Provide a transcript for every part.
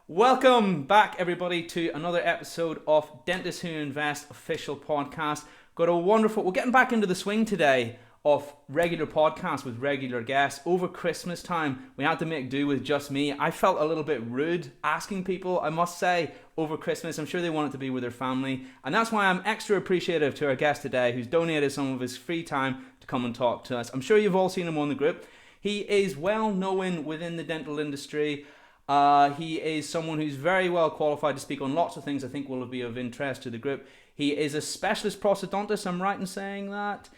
Welcome back, everybody, to another episode of Dentists Who Invest official podcast. We're getting back into the swing today of regular podcasts with regular guests. Over Christmas time, we had to make do with just me. I felt a little bit rude asking people, I must say, over Christmas. I'm sure they wanted to be with their family. And that's why I'm extra appreciative to our guest today, who's donated some of his free time to come and talk to us. I'm sure you've all seen him on the group. He is well known within the dental industry. He is someone who's very well qualified to speak on lots of things I think will be of interest to the group. He is a specialist prosthodontist, I'm right in saying that.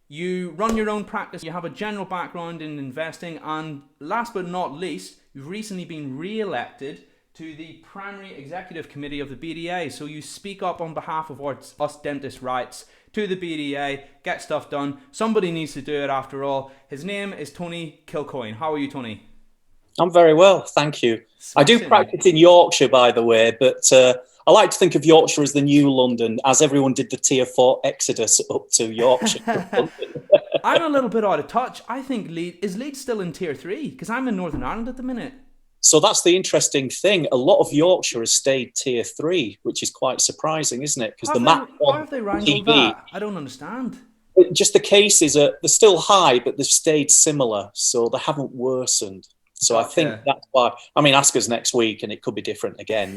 You run your own practice, you have a general background in investing, and last but not least, you've recently been re-elected to the primary executive committee of the BDA. So you speak up on behalf of us dentist rights to the BDA, get stuff done. Somebody needs to do it after all. His name is Tony Kilcoyne. How are you, Tony? I'm very well, thank you. I do practice in Yorkshire, by the way, but I like to think of Yorkshire as the new London, as everyone did the Tier 4 exodus up to Yorkshire. I'm a little bit out of touch. I think Leeds still in Tier 3? Because I'm in Northern Ireland at the minute. So that's the interesting thing. A lot of Yorkshire has stayed Tier 3, which is quite surprising, isn't it? Because the map how have they wrangled that? I don't understand. Just the cases they're still high, but they've stayed similar, so they haven't worsened. So I think that's why. I mean, ask us next week, and it could be different again.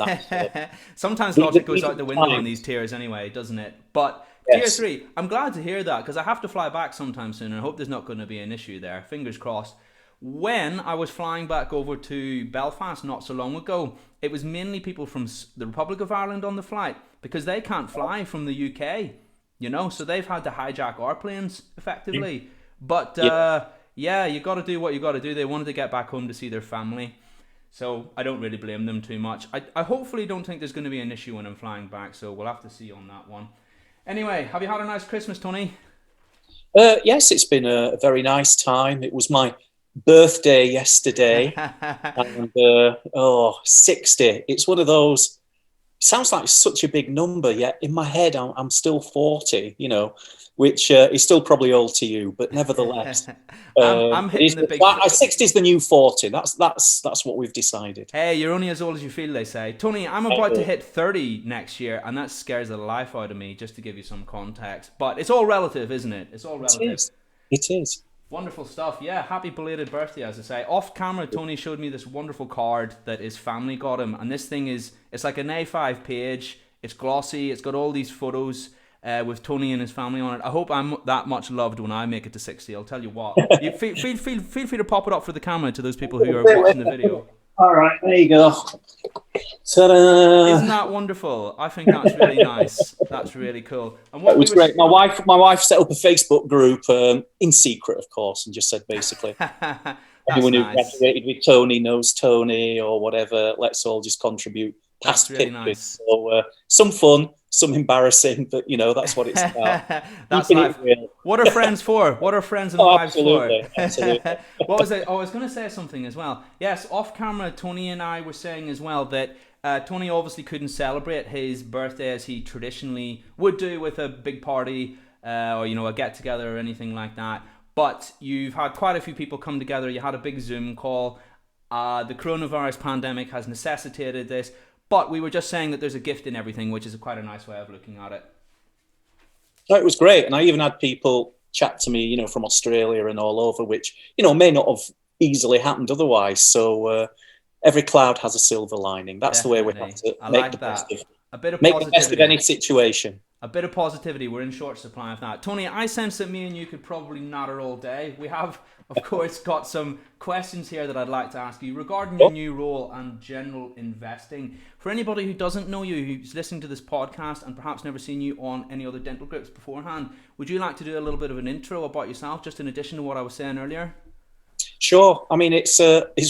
Sometimes logic goes out the window in these tiers, anyway, doesn't it? But yes. Tier 3, I'm glad to hear that because I have to fly back sometime soon, and I hope there's not going to be an issue there. Fingers crossed. When I was flying back over to Belfast not so long ago, it was mainly people from the Republic of Ireland on the flight because they can't fly from the UK, so they've had to hijack our planes effectively. But yeah, you got to do what you got to do. They wanted to get back home to see their family. So I don't really blame them too much. I hopefully don't think there's going to be an issue when I'm flying back. So we'll have to see on that one. Anyway, have you had a nice Christmas, Tony? Yes, it's been a very nice time. It was my birthday yesterday. And 60. It's one of those, sounds like such a big number, yet in my head I'm still 40, which is still probably old to you, but nevertheless, I'm hitting the big. 60 is the new 40. That's what we've decided. Hey, you're only as old as you feel, they say. Tony, I'm about to hit 30 next year, and that scares the life out of me. Just to give you some context, but it's all relative, isn't it? It's all relative. It is. Wonderful stuff. Yeah, happy belated birthday, as I say. Off camera, Tony showed me this wonderful card that his family got him, and this thing it's like an A5 page. It's glossy. It's got all these photos with Tony and his family on it. I hope I'm that much loved when I make it to 60. I'll tell you what. You feel free to pop it up for the camera to those people who are watching the video. All right, there you go. Ta-da! Isn't that wonderful? I think that's really nice. That's really cool. And it was great. My wife set up a Facebook group in secret, of course, and just said basically, anyone who graduated with Tony knows Tony or whatever. Let's all just contribute past really pictures. Nice. So some fun, some embarrassing, but that's what it's about. That's life. What are friends for? What are friends and wives for? Absolutely. What was it? I was going to say something as well. Yes, off camera, Tony and I were saying as well that Tony obviously couldn't celebrate his birthday as he traditionally would do with a big party or a get together or anything like that. But you've had quite a few people come together. You had a big Zoom call. The coronavirus pandemic has necessitated this. But we were just saying that there's a gift in everything, which is quite a nice way of looking at it. It was great. And I even had people chat to me, from Australia and all over, which, may not have easily happened otherwise. So every cloud has a silver lining. That's Definitely. The way we have to make the best of any situation. A bit of positivity. We're in short supply of that. Tony, I sense that me and you could probably natter all day. We have, of course, got some questions here that I'd like to ask you regarding your new role and general investing. For anybody who doesn't know you, who's listening to this podcast and perhaps never seen you on any other dental groups beforehand, would you like to do a little bit of an intro about yourself, just in addition to what I was saying earlier? Sure. I mean, it's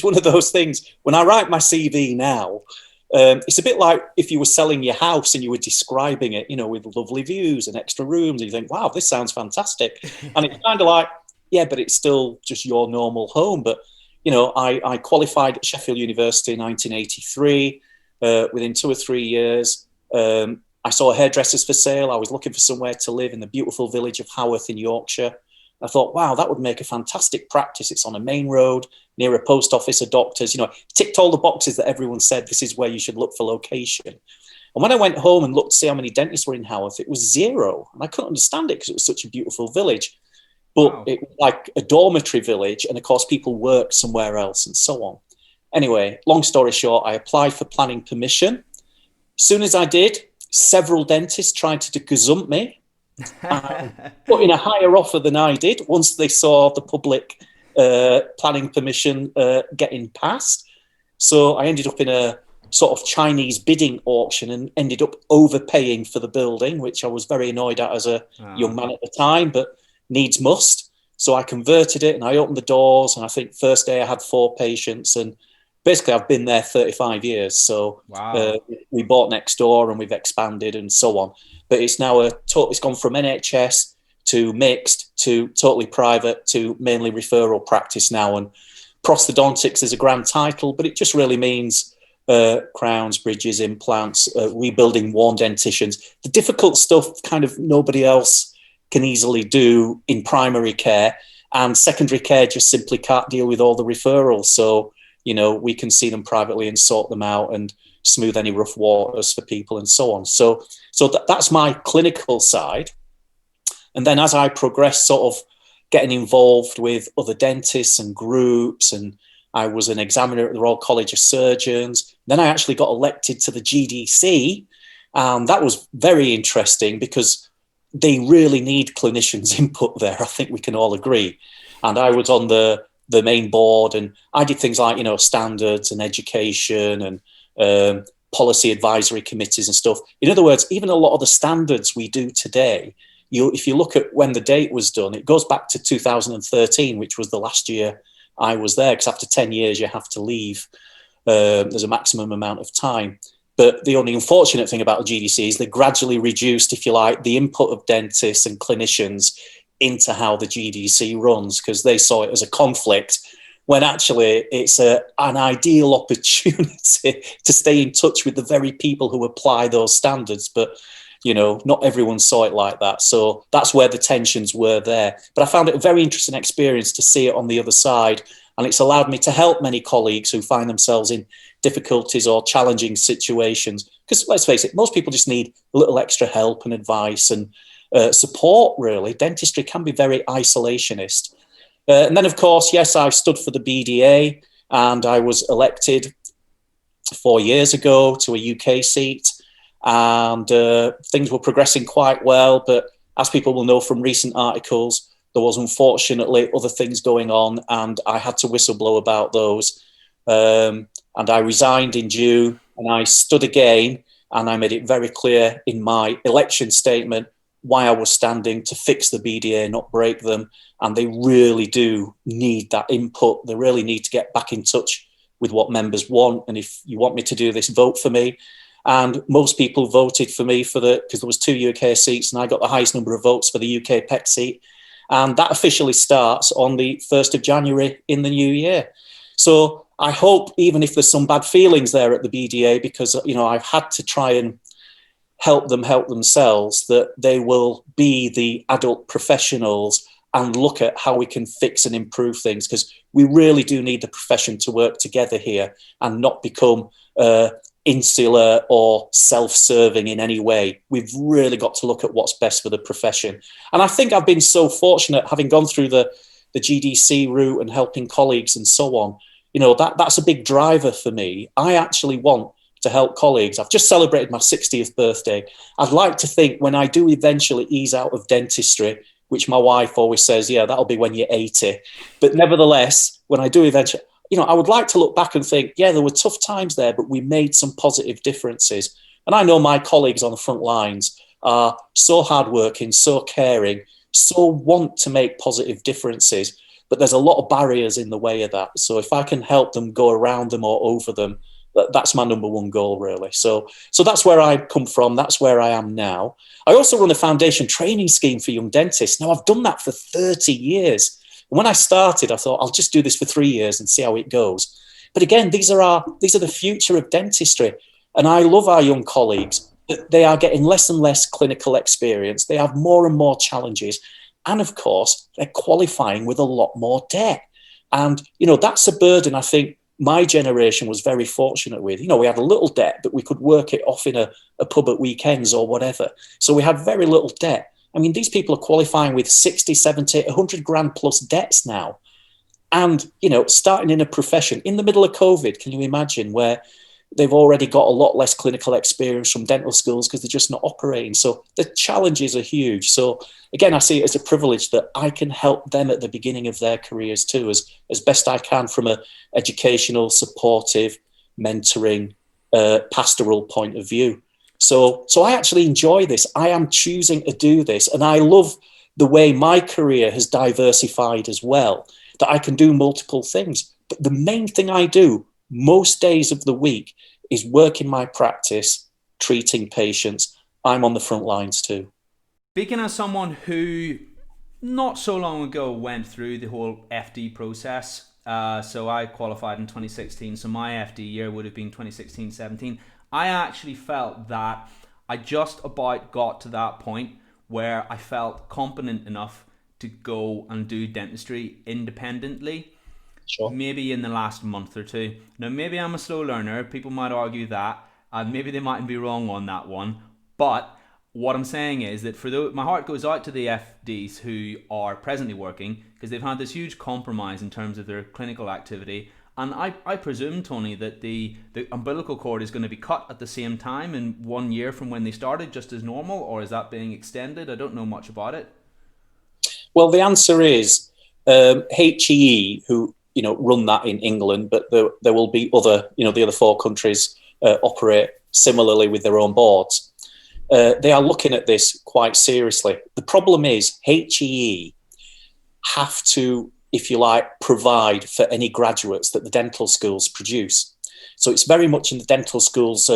one of those things. When I write my CV now, it's a bit like if you were selling your house and you were describing it, with lovely views and extra rooms, and you think, wow, this sounds fantastic. And it's kind of like, yeah, but it's still just your normal home. But, I qualified at Sheffield University in 1983. Within 2 or 3 years, I saw hairdressers for sale. I was looking for somewhere to live in the beautiful village of Haworth in Yorkshire. I thought, wow, that would make a fantastic practice. It's on a main road. near a post office, a doctor's, ticked all the boxes that everyone said this is where you should look for location. And when I went home and looked to see how many dentists were in Haworth, it was 0. And I couldn't understand it because it was such a beautiful village. But wow. It was like a dormitory village. And of course, people worked somewhere else and so on. Anyway, long story short, I applied for planning permission. As soon as I did, several dentists tried to gazump me, put in a higher offer than I did once they saw the public planning permission getting passed. So I ended up in a sort of Chinese bidding auction and ended up overpaying for the building, which I was very annoyed at as a young man at the time, but needs must. So I converted it and I opened the doors, and I think first day I had 4 patients, and basically I've been there 35 years. So wow. We bought next door and we've expanded and so on. But it's now it's gone from NHS to mixed to totally private to mainly referral practice now. And prosthodontics is a grand title, but it just really means crowns, bridges, implants, rebuilding worn dentitions. The difficult stuff kind of nobody else can easily do in primary care, and secondary care just simply can't deal with all the referrals. So, we can see them privately and sort them out and smooth any rough waters for people and so on. So that's my clinical side. And then as I progressed, sort of getting involved with other dentists and groups, and I was an examiner at the Royal College of Surgeons. Then I actually got elected to the GDC. That was very interesting because they really need clinicians' input there. I think we can all agree. And I was on the main board, and I did things like, standards and education and policy advisory committees and stuff. In other words, even a lot of the standards we do today, if you look at when the date was done, it goes back to 2013, which was the last year I was there, because after 10 years, you have to leave. There's a maximum amount of time. But the only unfortunate thing about the GDC is they gradually reduced, if you like, the input of dentists and clinicians into how the GDC runs, because they saw it as a conflict, when actually it's an ideal opportunity to stay in touch with the very people who apply those standards. But, not everyone saw it like that. So that's where the tensions were there. But I found it a very interesting experience to see it on the other side. And it's allowed me to help many colleagues who find themselves in difficulties or challenging situations. Because let's face it, most people just need a little extra help and advice and support, really. Dentistry can be very isolationist. And then, of course, yes, I stood for the BDA, and I was elected 4 years ago to a UK seat. And things were progressing quite well. But as people will know from recent articles, there was unfortunately other things going on, and I had to whistleblow about those. And I resigned in June, and I stood again, and I made it very clear in my election statement why I was standing to fix the BDA, not break them. And they really do need that input. They really need to get back in touch with what members want. And if you want me to do this, vote for me. And most people voted for me because there was 2 UK seats, and I got the highest number of votes for the UK PEC seat. And that officially starts on the 1st of January in the new year. So I hope, even if there's some bad feelings there at the BDA, because, I've had to try and help themselves, that they will be the adult professionals and look at how we can fix and improve things, because we really do need the profession to work together here and not become insular or self-serving in any way. We've really got to look at what's best for the profession. And I think I've been so fortunate, having gone through the GDC route and helping colleagues and so on. That's a big driver for me. I actually want to help colleagues. I've just celebrated my 60th birthday. I'd like to think when I do eventually ease out of dentistry, which my wife always says, yeah, that'll be when you're 80. But nevertheless, when I do eventually, I would like to look back and think, yeah, there were tough times there, but we made some positive differences. And I know my colleagues on the front lines are so hardworking, so caring, so want to make positive differences, but there's a lot of barriers in the way of that. So if I can help them go around them or over them, that's my number one goal, really. So that's where I come from. That's where I am now. I also run a foundation training scheme for young dentists. Now, I've done that for 30 years. And when I started, I thought, I'll just do this for 3 years and see how it goes. But again, these are the future of dentistry. And I love our young colleagues. They are getting less and less clinical experience. They have more and more challenges. And of course, they're qualifying with a lot more debt. And, that's a burden I think my generation was very fortunate with. We had a little debt, but we could work it off in a pub at weekends or whatever. So we had very little debt. I mean, these people are qualifying with 60, 70, 100 grand plus debts now. And, starting in a profession in the middle of COVID, can you imagine, where they've already got a lot less clinical experience from dental schools because they're just not operating. So the challenges are huge. So again, I see it as a privilege that I can help them at the beginning of their careers too, as best I can from a educational, supportive, mentoring, pastoral point of view. So I actually enjoy this. I am choosing to do this. And I love the way my career has diversified as well, that I can do multiple things. But the main thing I do most days of the week is work in my practice, treating patients. I'm on the front lines too. Speaking as someone who not so long ago went through the whole FD process, so I qualified in 2016, so my FD year would have been 2016-17. I actually felt that I just about got to that point where I felt competent enough to go and do dentistry independently. Sure. Maybe in the last month or two. Now, maybe I'm a slow learner. People might argue that, and maybe they mightn't be wrong on that one. But what I'm saying is that my heart goes out to the FDs who are presently working, because they've had this huge compromise in terms of their clinical activity. And I presume, Tony, that the umbilical cord is going to be cut at the same time in 1 year from when they started, just as normal, or is that being extended? I don't know much about it. Well, the answer is HEE, who run that in England, but there will be other, the other 4 countries operate similarly with their own boards. They are looking at this quite seriously. The problem is HEE have to, if you like, provide for any graduates that the dental schools produce. So it's very much in the dental schools'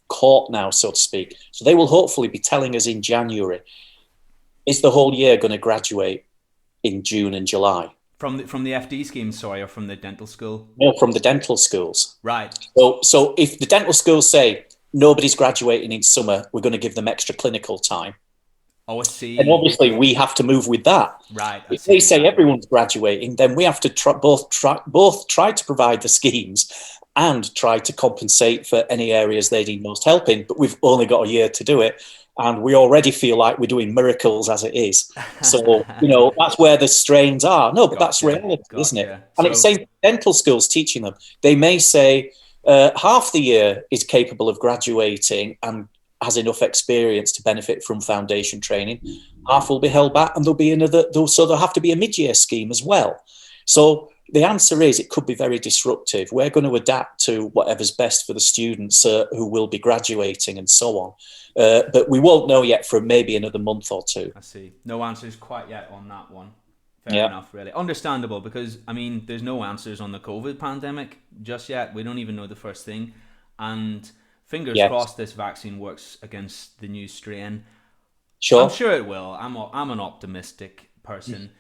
court now, so to speak. So they will hopefully be telling us in January, is the whole year going to graduate in June and July? From the FD scheme, sorry, or from the dental school? No, from the dental schools. Right. So if the dental schools say nobody's graduating in summer, we're going to give them extra clinical time. Oh, I see. And obviously we have to move with that. Right. If they say everyone's graduating, then we have to both try to provide the schemes and try to compensate for any areas they need most help in. But we've only got a year to do it. And we already feel like we're doing miracles as it is. So, that's where the strains are. No, but that's reality, isn't it? And it's same dental schools teaching them. They may say half the year is capable of graduating and has enough experience to benefit from foundation training. Half will be held back, and there'll have to be a mid-year scheme as well. So the answer is it could be very disruptive. We're going to adapt to whatever's best for the students who will be graduating and so on. But we won't know yet for maybe another month or two. I see. No answers quite yet on that one. Fair enough, really. Understandable, because, there's no answers on the COVID pandemic just yet. We don't even know the first thing. And fingers crossed this vaccine works against the new strain. Sure. I'm sure it will. I'm an optimistic person.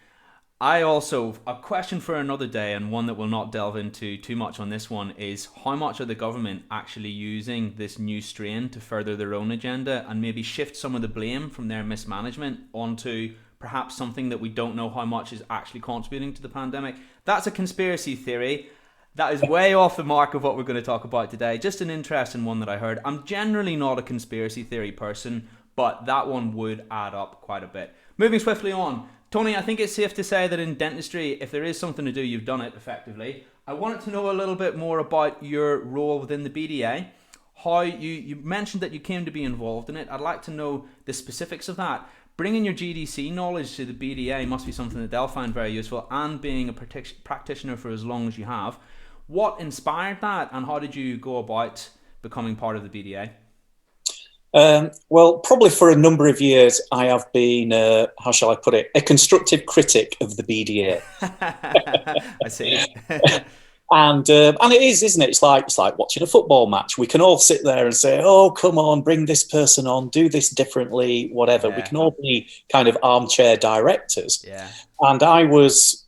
A question for another day, and one that we'll not delve into too much on this one, is how much are the government actually using this new strain to further their own agenda and maybe shift some of the blame from their mismanagement onto perhaps something that we don't know how much is actually contributing to the pandemic? That's a conspiracy theory. That is way off the mark of what we're going to talk about today. Just an interesting one that I heard. I'm generally not a conspiracy theory person, but that one would add up quite a bit. Moving swiftly on. Tony, I think it's safe to say that in dentistry, if there is something to do, you've done it effectively. I wanted to know a little bit more about your role within the BDA. How you mentioned that you came to be involved in it. I'd like to know the specifics of that. Bringing your GDC knowledge to the BDA must be something that they'll find very useful, and being a practitioner for as long as you have. What inspired that, and how did you go about becoming part of the BDA? Well, probably for a number of years, I have been, how shall I put it, a constructive critic of the BDA. I see. And it is, isn't it? It's like watching a football match. We can all sit there and say, "Oh, come on, bring this person on, do this differently, whatever." Yeah. We can all be kind of armchair directors. Yeah. And I was,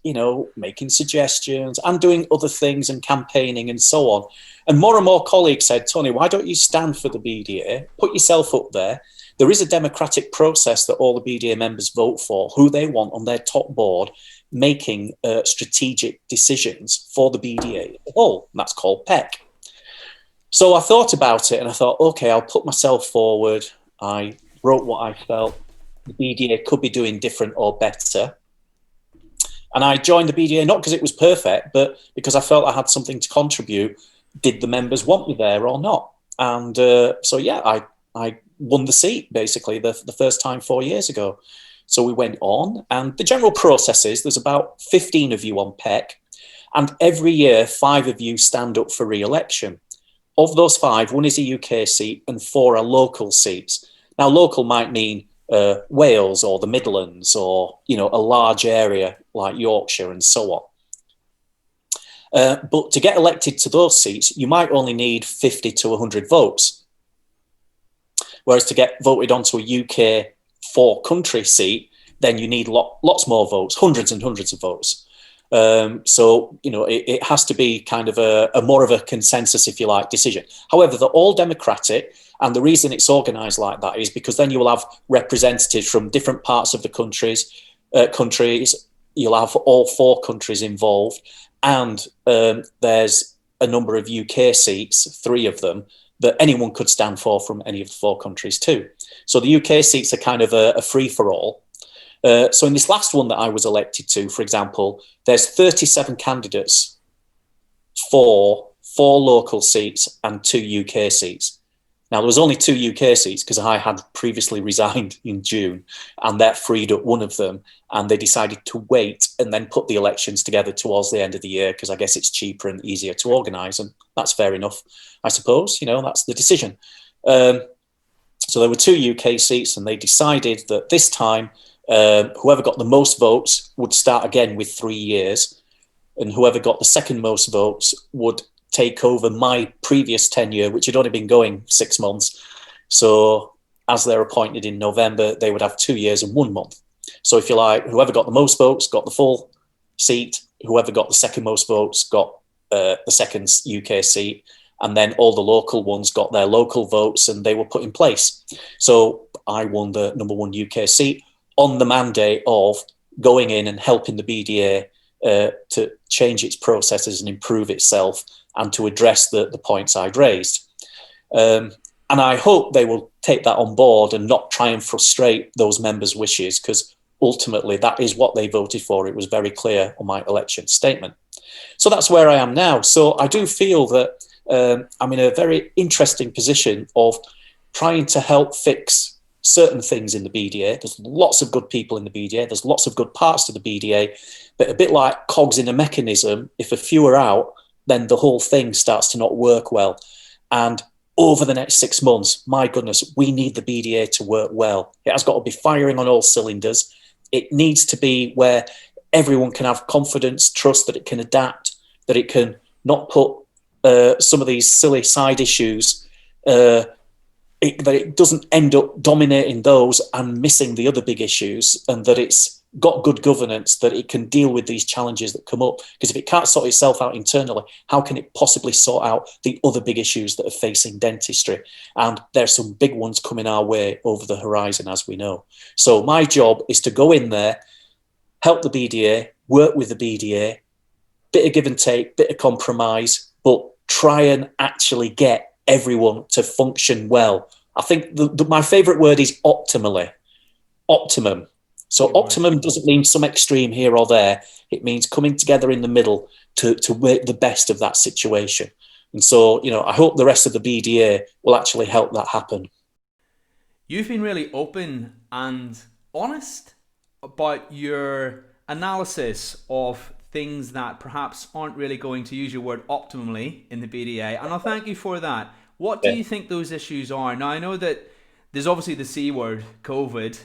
making suggestions and doing other things and campaigning and so on. And more colleagues said, "Tony, why don't you stand for the BDA? Put yourself up there. There is a democratic process that all the BDA members vote for, who they want on their top board. making strategic decisions for the BDA as a whole. And that's called PEC. So I thought about it and I thought, okay, I'll put myself forward. I wrote what I felt the BDA could be doing different or better. And I joined the BDA not because it was perfect, but because I felt I had something to contribute. Did the members want me there or not? And so, yeah, I won the seat, basically, the first time 4 years ago. So we went on. And the general process is there's about 15 of you on PEC. And every year, 5 of you stand up for re-election. Of those 5, 1 is a UK seat and 4 are local seats. Now, local might mean Wales or the Midlands or, you know, a large area like Yorkshire and so on. But to get elected to those seats, you might only need 50 to 100 votes. Whereas to get voted onto a UK 4-country seat, then you need lots more votes, hundreds and hundreds of votes. So, you know, it has to be kind of a more of a consensus, if you like, decision. However, they're all democratic. And the reason it's organised like that is because then you will have representatives from different parts of the countries. You'll have all 4 countries involved. And there's a number of UK seats, 3 of them, that anyone could stand for from any of the 4 countries too. So the UK seats are kind of a free-for-all. So in this last one that I was elected to, for example, there's 37 candidates for 4 local seats and 2 UK seats. Now, there was only 2 UK seats because I had previously resigned in June, and that freed up one of them, and they decided to wait and then put the elections together towards the end of the year because I guess it's cheaper and easier to organise, and that's fair enough, I suppose. You know, that's the decision. So there were 2 UK seats, and they decided that this time whoever got the most votes would start again with 3 years, and whoever got the second most votes would take over my previous tenure, which had only been going 6 months. So as they're appointed in November, they would have 2 years and 1 month. So if you like, whoever got the most votes got the full seat, whoever got the second most votes got the second UK seat, and then all the local ones got their local votes and they were put in place. So I won the number 1 UK seat on the mandate of going in and helping the BDA to change its processes and improve itself and to address the points I'd raised. And I hope they will take that on board and not try and frustrate those members' wishes, because ultimately that is what they voted for. It was very clear on my election statement. So that's where I am now. So I do feel that I'm in a very interesting position of trying to help fix certain things in the BDA. There's lots of good people in the BDA. There's lots of good parts to the BDA, but a bit like cogs in a mechanism, if a few are out, then the whole thing starts to not work well. And over the next 6 months, my goodness, we need the BDA to work well. It has got to be firing on all cylinders. It needs to be where everyone can have confidence, trust that it can adapt, that it can not put some of these silly side issues, that it doesn't end up dominating those and missing the other big issues, and that it's got good governance, that it can deal with these challenges that come up. Because if it can't sort itself out internally, how can it possibly sort out the other big issues that are facing dentistry? And there's some big ones coming our way over the horizon, as we know. So my job is to go in there, help the BDA, work with the BDA, bit of give and take, bit of compromise, but try and actually get everyone to function well. I think my favourite word is optimally. Optimum. So optimum doesn't mean some extreme here or there. It means coming together in the middle to make the best of that situation. And so, you know, I hope the rest of the BDA will actually help that happen. You've been really open and honest about your analysis of things that perhaps aren't really going, to use your word, optimally in the BDA. And I'll thank you for that. What do you think those issues are? Now, I know that there's obviously the C word, COVID.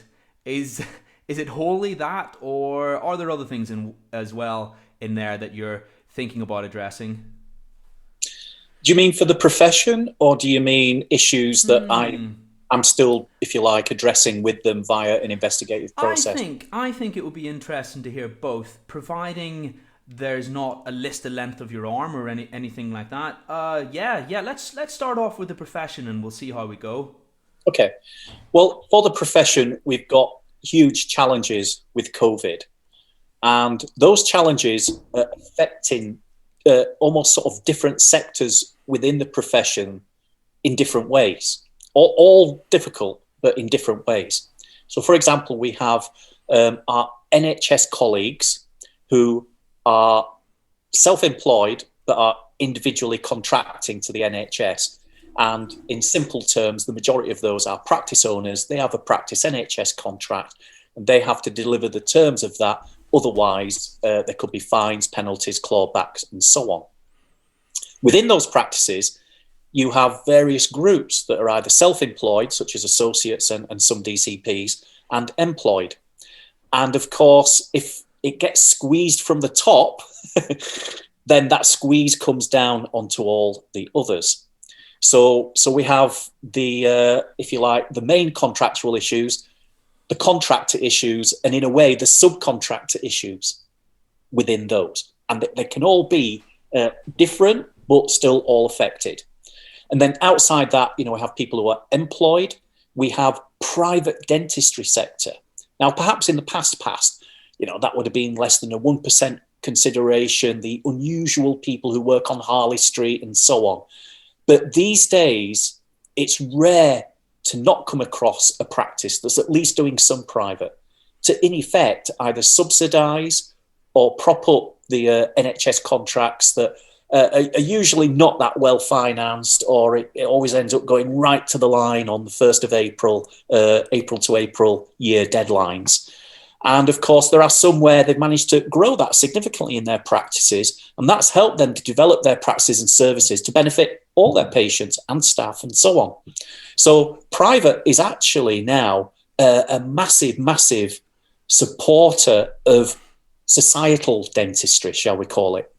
Is it wholly that, or are there other things as well in there that you're thinking about addressing? Do you mean for the profession, or do you mean issues that I'm still, if you like, addressing with them via an investigative process? I think it would be interesting to hear both, providing there's not a list of length of your arm or anything like that. Let's start off with the profession and we'll see how we go. Okay. Well, for the profession, we've got huge challenges with COVID. And those challenges are affecting almost sort of different sectors within the profession in different ways, all difficult, but in different ways. So, for example, we have our NHS colleagues who are self-employed but are individually contracting to the NHS. And in simple terms, the majority of those are practice owners. They have a practice NHS contract and they have to deliver the terms of that. Otherwise, there could be fines, penalties, clawbacks, and so on. Within those practices, you have various groups that are either self-employed, such as associates and some DCPs, and employed. And of course, if it gets squeezed from the top, then that squeeze comes down onto all the others. So we have the, if you like, the main contractual issues, the contractor issues, and in a way, the subcontractor issues within those. And they can all be different, but still all affected. And then outside that, we have people who are employed. We have private dentistry sector. Now, perhaps in the past, that would have been less than a 1% consideration, the unusual people who work on Harley Street and so on. But these days, it's rare to not come across a practice that's at least doing some private to, in effect, either subsidise or prop up the NHS contracts that are usually not that well financed, or it always ends up going right to the line on the 1st of April, April to April year deadlines. And of course, there are some where they've managed to grow that significantly in their practices, and that's helped them to develop their practices and services to benefit all their patients and staff and so on. So private is actually now a massive, massive supporter of societal dentistry, shall we call it.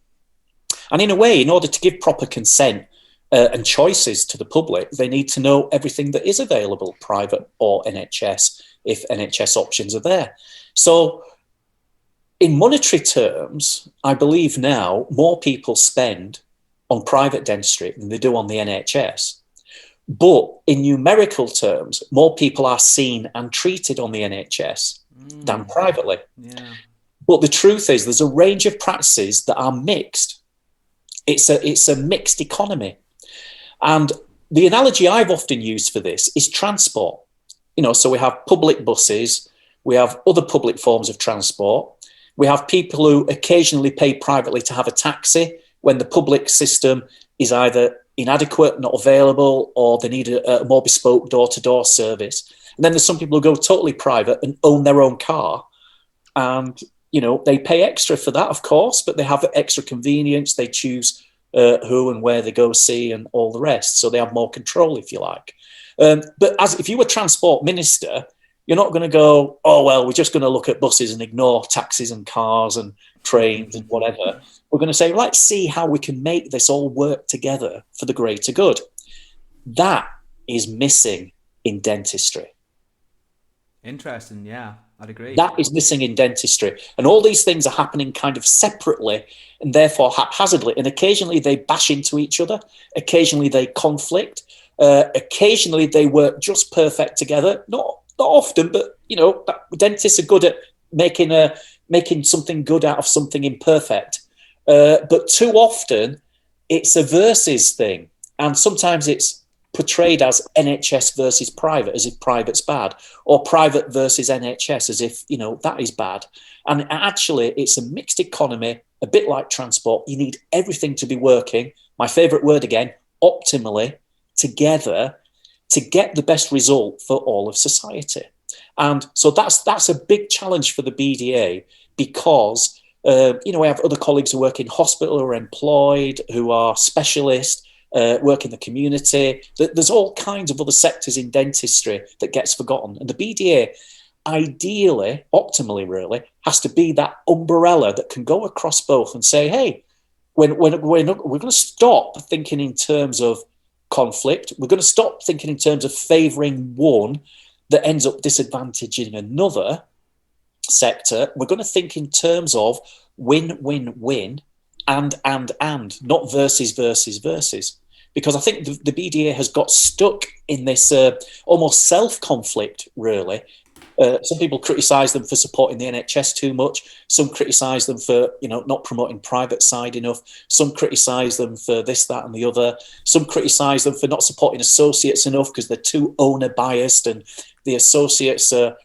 And in a way, in order to give proper consent and choices to the public, they need to know everything that is available, private or NHS, if NHS options are there. So in monetary terms, I believe now more people spend on private dentistry than they do on the NHS. But in numerical terms, more people are seen and treated on the NHS than privately. Yeah. But the truth is there's a range of practices that are mixed. It's a mixed economy. And the analogy I've often used for this is transport. So we have public buses, we have other public forms of transport, we have people who occasionally pay privately to have a taxi when the public system is either inadequate, not available, or they need a more bespoke door-to-door service. And then there's some people who go totally private and own their own car. And, they pay extra for that, of course, but they have extra convenience. They choose who and where they go see and all the rest. So they have more control, if you like. But if you were transport minister, you're not going to go, oh, well, we're just going to look at buses and ignore taxis and cars and trains and whatever. We're going to say, let's see how we can make this all work together for the greater good. That is missing in dentistry. Interesting, yeah, I'd agree. That is missing in dentistry. And all these things are happening kind of separately and therefore haphazardly. And occasionally they bash into each other. Occasionally they conflict. Occasionally they work just perfect together. Not often, but, dentists are good at making something good out of something imperfect. But too often it's a versus thing. And sometimes it's portrayed as NHS versus private, as if private's bad, or private versus NHS, as if, that is bad. And actually, it's a mixed economy, a bit like transport. You need everything to be working, my favourite word again, optimally, together, to get the best result for all of society. And so that's a big challenge for the BDA, because, we have other colleagues who work in hospital, who are employed, who are specialists, work in the community. There's all kinds of other sectors in dentistry that gets forgotten. And the BDA, ideally, optimally really, has to be that umbrella that can go across both and say, hey, we're going to stop thinking in terms of conflict. We're going to stop thinking in terms of favouring one that ends up disadvantaging another sector. We're going to think in terms of win, win, win, and, not versus. Because I think the BDA has got stuck in this almost self-conflict, really, Some people criticise them for supporting the NHS too much. Some criticise them for, not promoting private side enough. Some criticise them for this, that, and the other. Some criticise them for not supporting associates enough because they're too owner biased, and the associates are,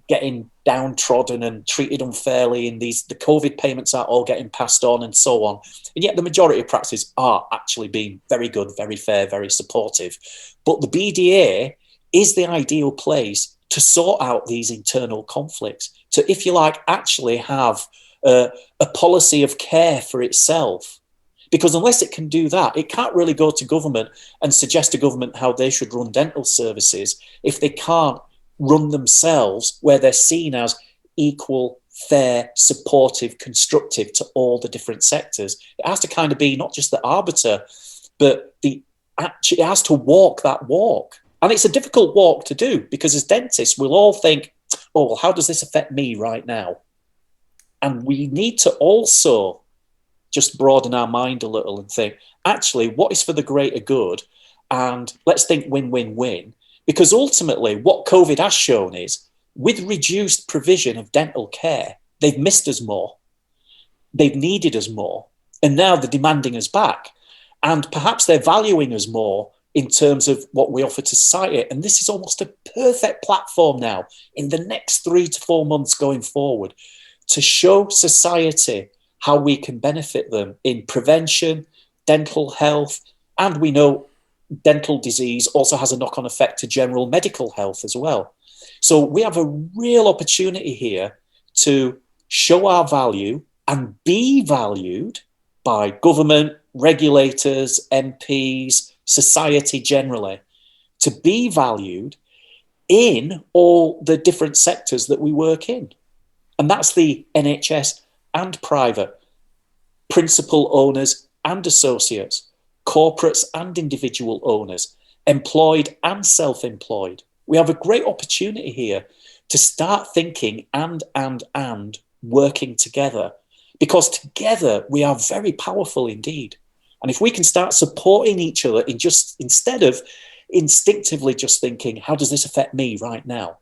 getting downtrodden and treated unfairly. And the COVID payments are all getting passed on, and so on. And yet the majority of practices are actually being very good, very fair, very supportive. But the BDA is the ideal place to sort out these internal conflicts, to, if you like, actually have a policy of care for itself. Because unless it can do that, it can't really go to government and suggest to government how they should run dental services if they can't run themselves, where they're seen as equal, fair, supportive, constructive to all the different sectors. It has to kind of be not just the arbiter, but it has to walk that walk. And it's a difficult walk to do, because as dentists, we'll all think, oh, well, how does this affect me right now? And we need to also just broaden our mind a little and think, actually, what is for the greater good? And let's think win-win-win. Because ultimately, what COVID has shown is, with reduced provision of dental care, they've missed us more. They've needed us more. And now they're demanding us back. And perhaps they're valuing us more in terms of what we offer to society. And this is almost a perfect platform now in the next 3 to 4 months going forward to show society how we can benefit them in prevention, dental health, and we know dental disease also has a knock-on effect to general medical health as well. So we have a real opportunity here to show our value and be valued by government, regulators, MPs, society generally, to be valued in all the different sectors that we work in. And that's the NHS and private, principal owners and associates, corporates and individual owners, employed and self-employed. We have a great opportunity here to start thinking and working together, because together we are very powerful indeed. And if we can start supporting each other instead of instinctively just thinking, how does this affect me right now?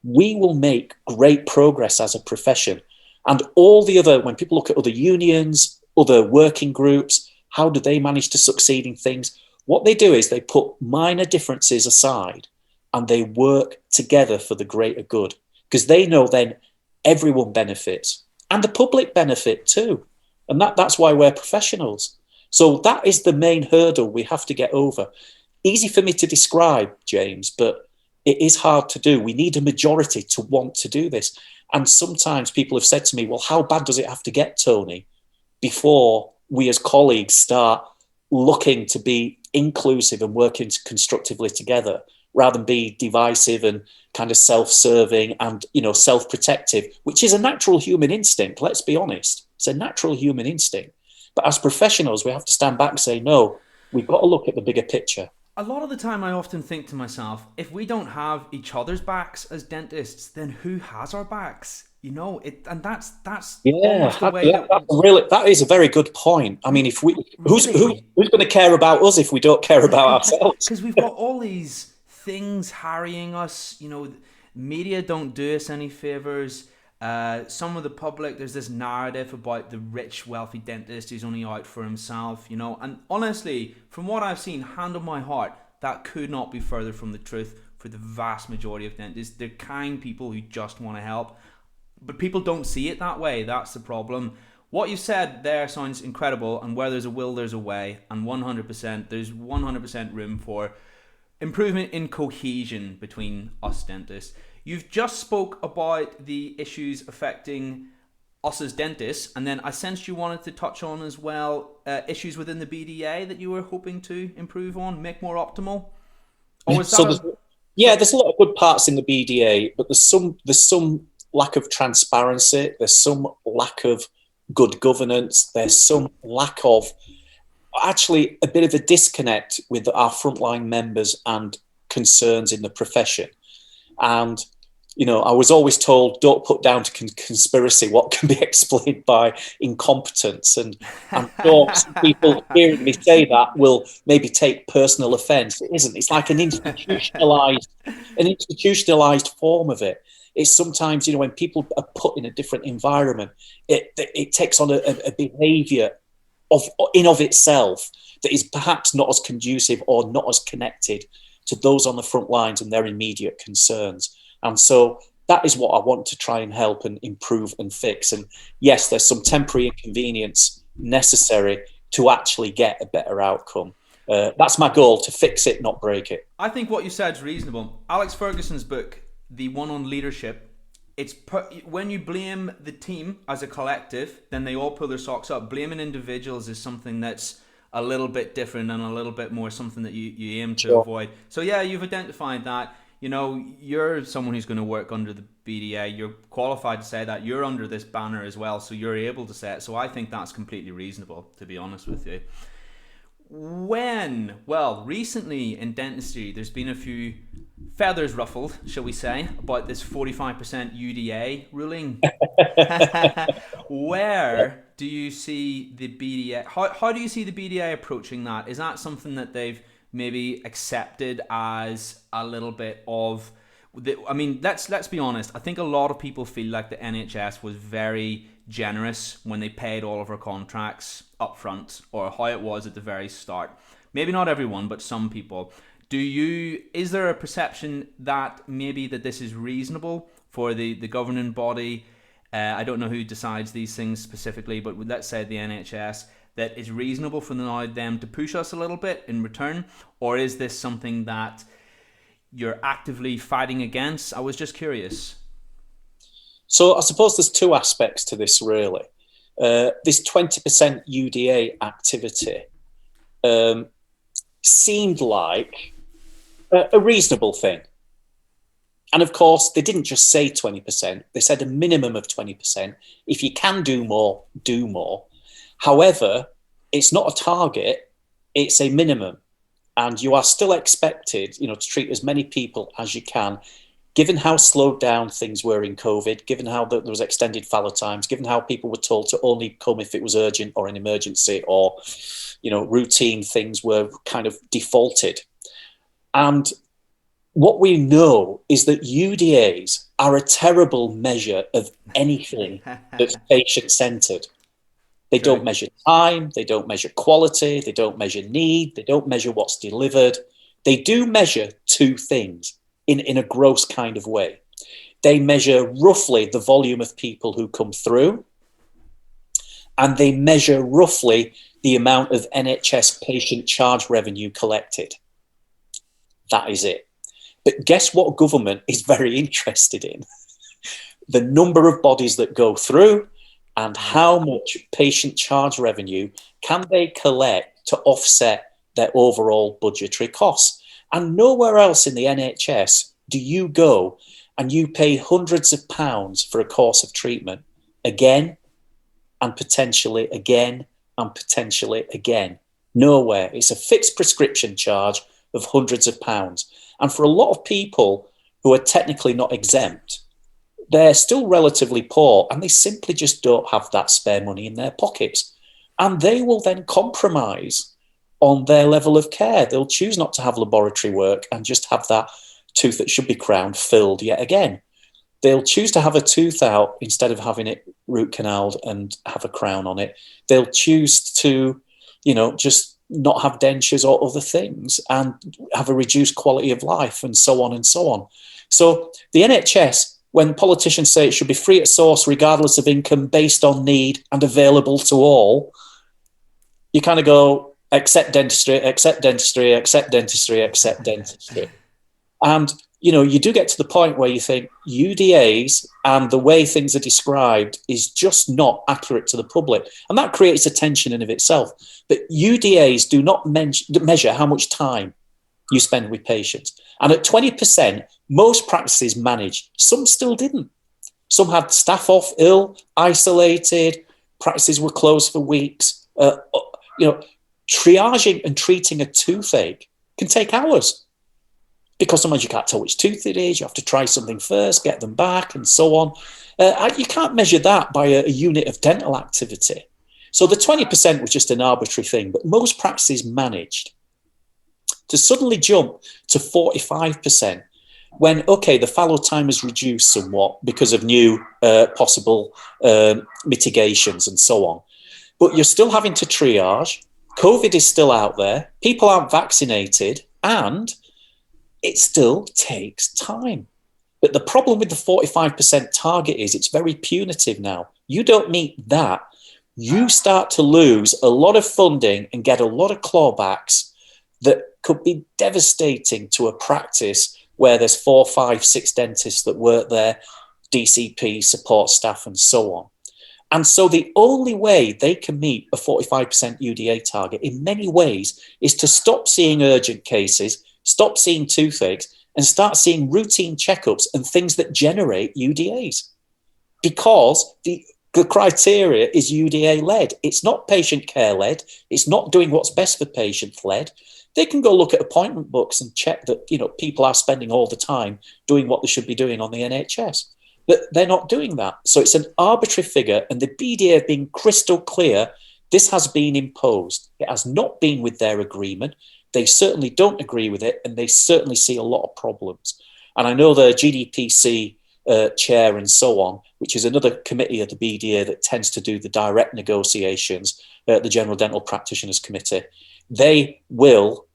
We will make great progress as a profession. And all the other, when people look at other unions, other working groups, how do they manage to succeed in things? What they do is they put minor differences aside and they work together for the greater good, because they know then everyone benefits and the public benefit too. And that's why we're professionals. So that is the main hurdle we have to get over. Easy for me to describe, James, but it is hard to do. We need a majority to want to do this. And sometimes people have said to me, well, how bad does it have to get, Tony, before we as colleagues start looking to be inclusive and working constructively together, rather than be divisive and kind of self-serving and, self-protective, which is a natural human instinct. Let's be honest. It's a natural human instinct. But as professionals, we have to stand back and say, no, we've got to look at the bigger picture. A lot of the time I often think to myself, if we don't have each other's backs as dentists, then who has our backs? And that's almost the way that is a very good point. I mean, if who's going to care about us if we don't care about ourselves? Because we've got all these things harrying us. Media don't do us any favors. Some of the public, there's this narrative about the rich, wealthy dentist who's only out for himself, and honestly, from what I've seen, hand on my heart, that could not be further from the truth for the vast majority of dentists. They're kind people who just want to help, but people don't see it that way. That's the problem. What you said there sounds incredible, and where there's a will, there's a way, and 100%, there's 100% room for improvement in cohesion between us dentists. You've just spoke about the issues affecting us as dentists, and then I sensed you wanted to touch on as well issues within the BDA that you were hoping to improve on, make more optimal. Or was there's a lot of good parts in the BDA, but there's some lack of transparency. There's some lack of good governance. There's some lack of actually a bit of a disconnect with our frontline members and concerns in the profession. And I was always told, don't put down to conspiracy what can be explained by incompetence. And I'm sure some people hearing me say that will maybe take personal offence. It isn't. It's like an institutionalized form of it. It's sometimes, when people are put in a different environment, it takes on a behaviour of itself that is perhaps not as conducive or not as connected to those on the front lines and their immediate concerns. And so that is what I want to try and help and improve and fix. And yes, there's some temporary inconvenience necessary to actually get a better outcome. That's my goal, to fix it, not break it. I think what you said is reasonable. Alex Ferguson's book, the one on leadership, when you blame the team as a collective, then they all pull their socks up. Blaming individuals is something that's a little bit different and a little bit more something that you aim to avoid. So yeah, you've identified that. You're someone who's going to work under the BDA. You're qualified to say that. You're under this banner as well, so you're able to say it. So I think that's completely reasonable, to be honest with you. Recently in dentistry, there's been a few feathers ruffled, shall we say, about this 45% UDA ruling. Where do you see the BDA? How do you see the BDA approaching that? Is that something that they've maybe accepted as a little bit of let's be honest. I think a lot of people feel like the NHS was very generous when they paid all of our contracts up front, or how it was at the very start. Maybe not everyone, but some people. Is there a perception that maybe that this is reasonable for the governing body? I don't know who decides these things specifically, but let's say the NHS, that is reasonable for them to push us a little bit in return? Or is this something that you're actively fighting against? I was just curious. So I suppose there's two aspects to this, really. This 20% UDA activity seemed like a reasonable thing. And of course, they didn't just say 20%. They said a minimum of 20%. If you can do more, do more. However, it's not a target, it's a minimum. And you are still expected, to treat as many people as you can, given how slowed down things were in COVID, given how there was extended fallow times, given how people were told to only come if it was urgent or an emergency, or, routine things were kind of defaulted. And what we know is that UDAs are a terrible measure of anything that's patient-centred. They don't measure time, they don't measure quality, they don't measure need, they don't measure what's delivered. They do measure two things in a gross kind of way. They measure roughly the volume of people who come through, and they measure roughly the amount of NHS patient charge revenue collected. That is it. But guess what government is very interested in? The number of bodies that go through, and how much patient charge revenue can they collect to offset their overall budgetary costs. And nowhere else in the NHS do you go and you pay hundreds of pounds for a course of treatment again and potentially again and potentially again. Nowhere. It's a fixed prescription charge of hundreds of pounds. And for a lot of people who are technically not exempt, they're still relatively poor and they simply just don't have that spare money in their pockets. And they will then compromise on their level of care. They'll choose not to have laboratory work and just have that tooth that should be crowned filled yet again. They'll choose to have a tooth out instead of having it root canaled and have a crown on it. They'll choose to, just not have dentures or other things and have a reduced quality of life, and so on and so on. So the NHS, when politicians say it should be free at source, regardless of income, based on need and available to all, you kind of go, accept dentistry, accept dentistry, accept dentistry, accept dentistry. And, you do get to the point where you think UDAs and the way things are described is just not accurate to the public. And that creates a tension in of itself. But UDAs do not measure how much time you spend with patients. And at 20%, most practices managed. Some still didn't. Some had staff off, ill, isolated. Practices were closed for weeks. Triaging and treating a toothache can take hours. because sometimes you can't tell which tooth it is. You have to try something first, get them back, and so on. You can't measure that by a unit of dental activity. So the 20% was just an arbitrary thing, but most practices managed to suddenly jump to 45% when, okay, the fallow time is reduced somewhat because of new possible mitigations and so on. But you're still having to triage. COVID is still out there. People aren't vaccinated, and it still takes time. But the problem with the 45% target is it's very punitive now. You don't meet that, you start to lose a lot of funding and get a lot of clawbacks that could be devastating to a practice where there's 4, 5, 6 dentists that work there, DCP, support staff, and so on. And so the only way they can meet a 45% UDA target in many ways is to stop seeing urgent cases, stop seeing toothaches, and start seeing routine checkups and things that generate UDAs. Because the criteria is UDA-led. It's not patient care-led. It's not doing what's best for patients-led. They can go look at appointment books and check that, people are spending all the time doing what they should be doing on the NHS. But they're not doing that. So it's an arbitrary figure, and the BDA have been crystal clear this has been imposed. It has not been with their agreement. They certainly don't agree with it, and they certainly see a lot of problems. And I know the GDPC chair and so on, which is another committee of the BDA that tends to do the direct negotiations, the General Dental Practitioners Committee, they will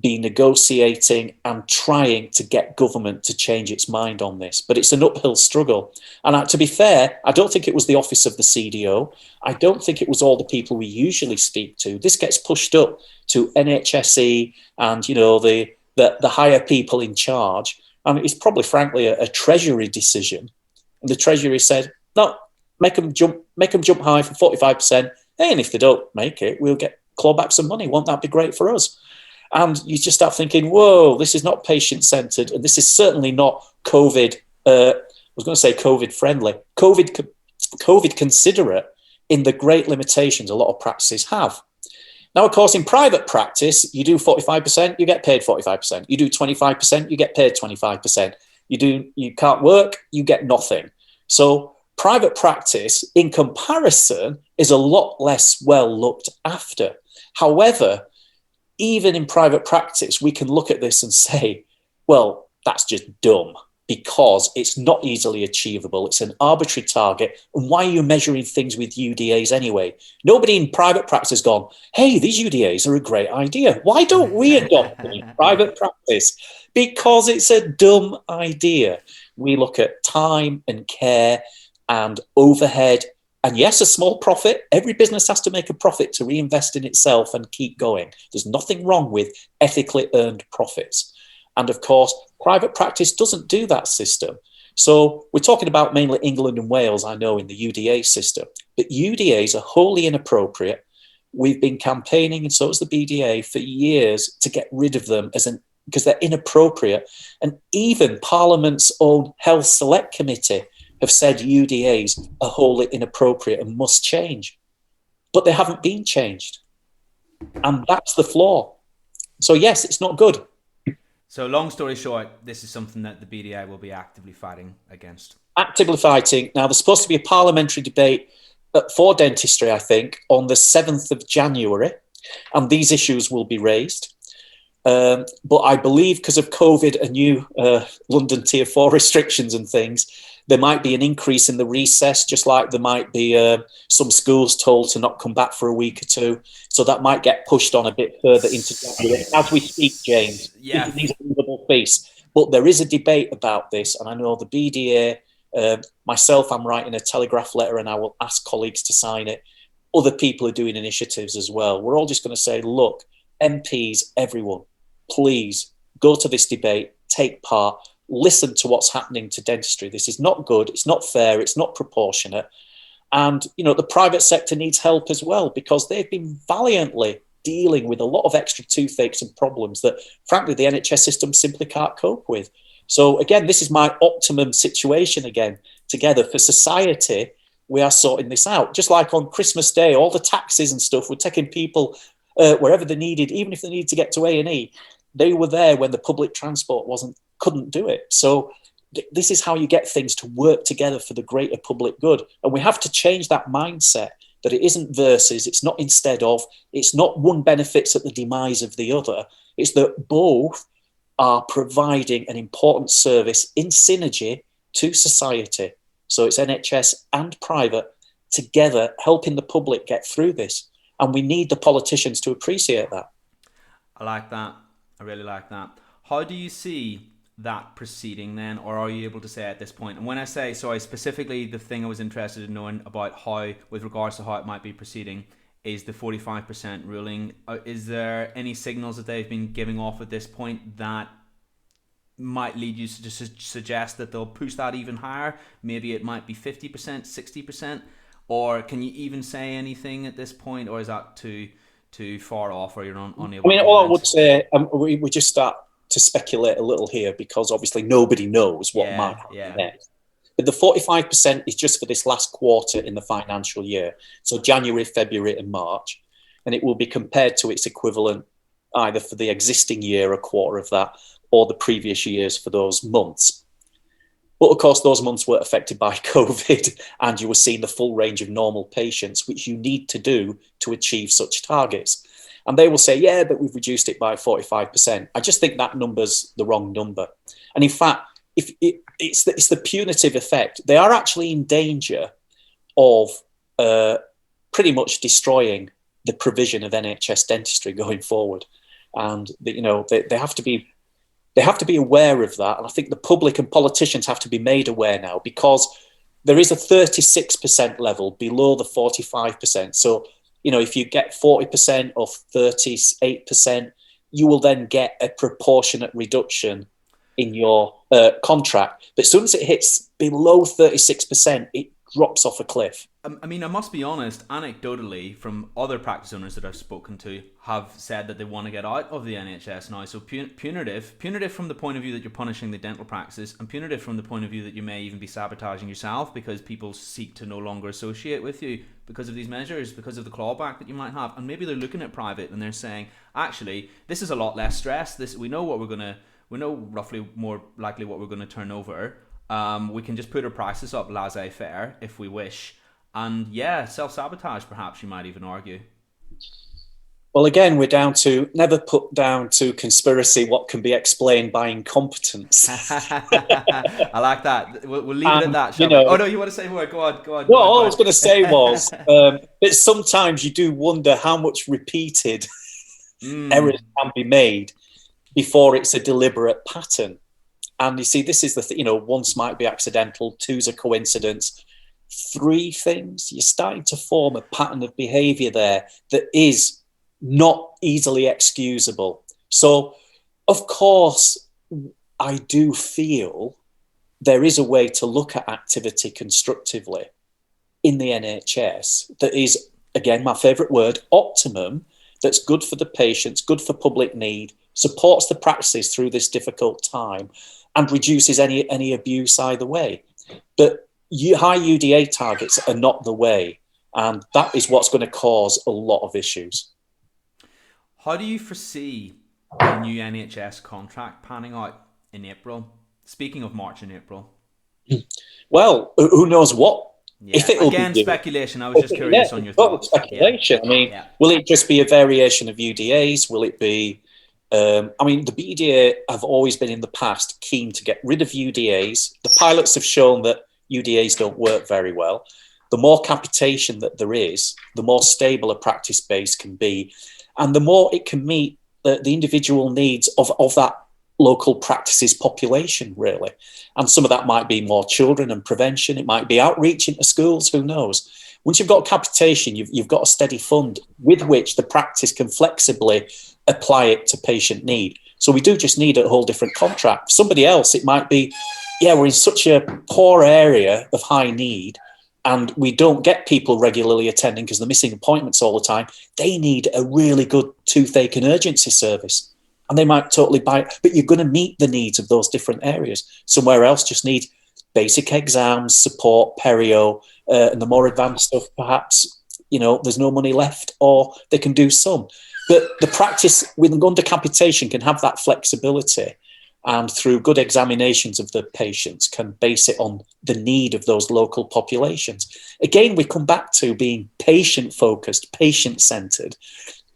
be negotiating and trying to get government to change its mind on this. But it's an uphill struggle. And to be fair, I don't think it was the office of the CDO. I don't think it was all the people we usually speak to. This gets pushed up to NHSE and, the higher people in charge. And it's probably, frankly, a Treasury decision. And the Treasury said, no, make them jump high for 45%. And if they don't make it, we'll get clawback some money. Won't that be great for us? And you just start thinking, whoa, this is not patient-centred, and this is certainly not COVID, I was going to say COVID-friendly, COVID considerate in the great limitations a lot of practices have. Now, of course, in private practice, you do 45%, you get paid 45%. You do 25%, you get paid 25%. You can't work, you get nothing. So private practice, in comparison, is a lot less well looked after. However, even in private practice, we can look at this and say, well, that's just dumb because it's not easily achievable. It's an arbitrary target. And why are you measuring things with UDAs anyway? Nobody in private practice has gone, hey, these UDAs are a great idea. Why don't we adopt them in private practice? Because it's a dumb idea. We look at time and care and overhead. And yes, a small profit. Every business has to make a profit to reinvest in itself and keep going. There's nothing wrong with ethically earned profits. And of course, private practice doesn't do that system. So we're talking about mainly England and Wales, I know, in the UDA system. But UDAs are wholly inappropriate. We've been campaigning, and so has the BDA, for years to get rid of them because they're inappropriate. And even Parliament's own Health Select Committee have said UDAs are wholly inappropriate and must change. But they haven't been changed. And that's the flaw. So yes, it's not good. So long story short, this is something that the BDA will be actively fighting against. Actively fighting. Now, there's supposed to be a parliamentary debate for dentistry, I think, on the 7th of January. And these issues will be raised. But I believe because of COVID and new London Tier 4 restrictions and things, there might be an increase in the recess, just like there might be some schools told to not come back for a week or two. So that might get pushed on a bit further into January. As we speak, James, yeah. These are movable feasts. But there is a debate about this. And I know the BDA, myself, I'm writing a telegraph letter and I will ask colleagues to sign it. Other people are doing initiatives as well. We're all just going to say, look, MPs, everyone, please go to this debate, take part. Listen to what's happening to dentistry. This is not good. It's not fair. It's not proportionate. And, the private sector needs help as well because they've been valiantly dealing with a lot of extra toothaches and problems that, frankly, the NHS system simply can't cope with. So, again, this is my optimum situation again. Together for society, we are sorting this out. Just like on Christmas Day, all the taxis and stuff, we're taking people wherever they needed, even if they need to get to A&E. they were there when the public transport couldn't do it. So this is how you get things to work together for the greater public good. And we have to change that mindset, that it isn't versus, it's not instead of, it's not one benefits at the demise of the other. It's that both are providing an important service in synergy to society. So it's NHS and private together helping the public get through this. And we need the politicians to appreciate that. I like that. I really like that. How do you see that proceeding then, or are you able to say at this point? And when I say, sorry, specifically the thing I was interested in knowing about how, with regards to how it might be proceeding, is the 45% ruling. Is there any signals that they've been giving off at this point that might lead you to suggest that they'll push that even higher? Maybe it might be 50%, 60%, or can you even say anything at this point, or is that too far off, or you're unable? I mean, all I would say, we just start to speculate a little here, because obviously nobody knows what might happen next. But the 45% is just for this last quarter in the financial year, so January, February and March, and it will be compared to its equivalent either for the existing year, a quarter of that, or the previous years for those months. But of course, those months were affected by COVID, and you were seeing the full range of normal patients, which you need to do to achieve such targets. And they will say, yeah, but we've reduced it by 45%. I just think that number's the wrong number. And in fact, if it's the punitive effect. They are actually in danger of pretty much destroying the provision of NHS dentistry going forward. And they have to be aware of that. And I think the public and politicians have to be made aware now, because there is a 36% level below the 45%. So, if you get 40% or 38%, you will then get a proportionate reduction in your contract. But as soon as it hits below 36%, it drops off a cliff. I mean, I must be honest, anecdotally, from other practice owners that I've spoken to, have said that they want to get out of the NHS now. So punitive from the point of view that you're punishing the dental practices, and punitive from the point of view that you may even be sabotaging yourself, because people seek to no longer associate with you because of these measures, because of the clawback that you might have. And maybe they're looking at private and they're saying, actually, this is a lot less stress. We know roughly more likely what we're going to turn over. We can just put our prices up laissez-faire if we wish. And yeah, self-sabotage, perhaps you might even argue. Well, again, we're down to never put down to conspiracy what can be explained by incompetence. I like that. We'll leave it at that. Oh no, you want to say more? Go on. Well, all I was going to say was that sometimes you do wonder how much repeated errors can be made before it's a deliberate pattern. And you see, this is the once might be accidental, two's a coincidence. 3 things, you're starting to form a pattern of behavior there that is not easily excusable. So, of course, I do feel there is a way to look at activity constructively in the NHS that is, again, my favourite word, optimum, that's good for the patients, good for public need, supports the practices through this difficult time, and reduces any abuse either way. But high UDA targets are not the way, and that is what's going to cause a lot of issues. How do you foresee the new NHS contract panning out in April? Speaking of March and April. Well, who knows what? Yeah. If it again, speculation. I was just curious on your thoughts. Speculation. Yeah. I mean, will it just be a variation of UDAs? Will it be... the BDA have always been in the past keen to get rid of UDAs. The pilots have shown that UDAs don't work very well. The more capitation that there is, the more stable a practice base can be, and the more it can meet the individual needs of that local practice's population, really. And some of that might be more children and prevention. It might be outreach into schools, who knows? Once you've got capitation, you've got a steady fund with which the practice can flexibly apply it to patient need. So we do just need a whole different contract. For somebody else, it might be, we're in such a poor area of high need and we don't get people regularly attending because they're missing appointments all the time. They need a really good toothache and urgency service. And they might totally buy it, but you're going to meet the needs of those different areas. Somewhere else just need basic exams, support, perio, and the more advanced stuff, perhaps, there's no money left, or they can do some. But the practice with under capitation can have that flexibility, and through good examinations of the patients can base it on the need of those local populations. Again, we come back to being patient-focused, patient-centred,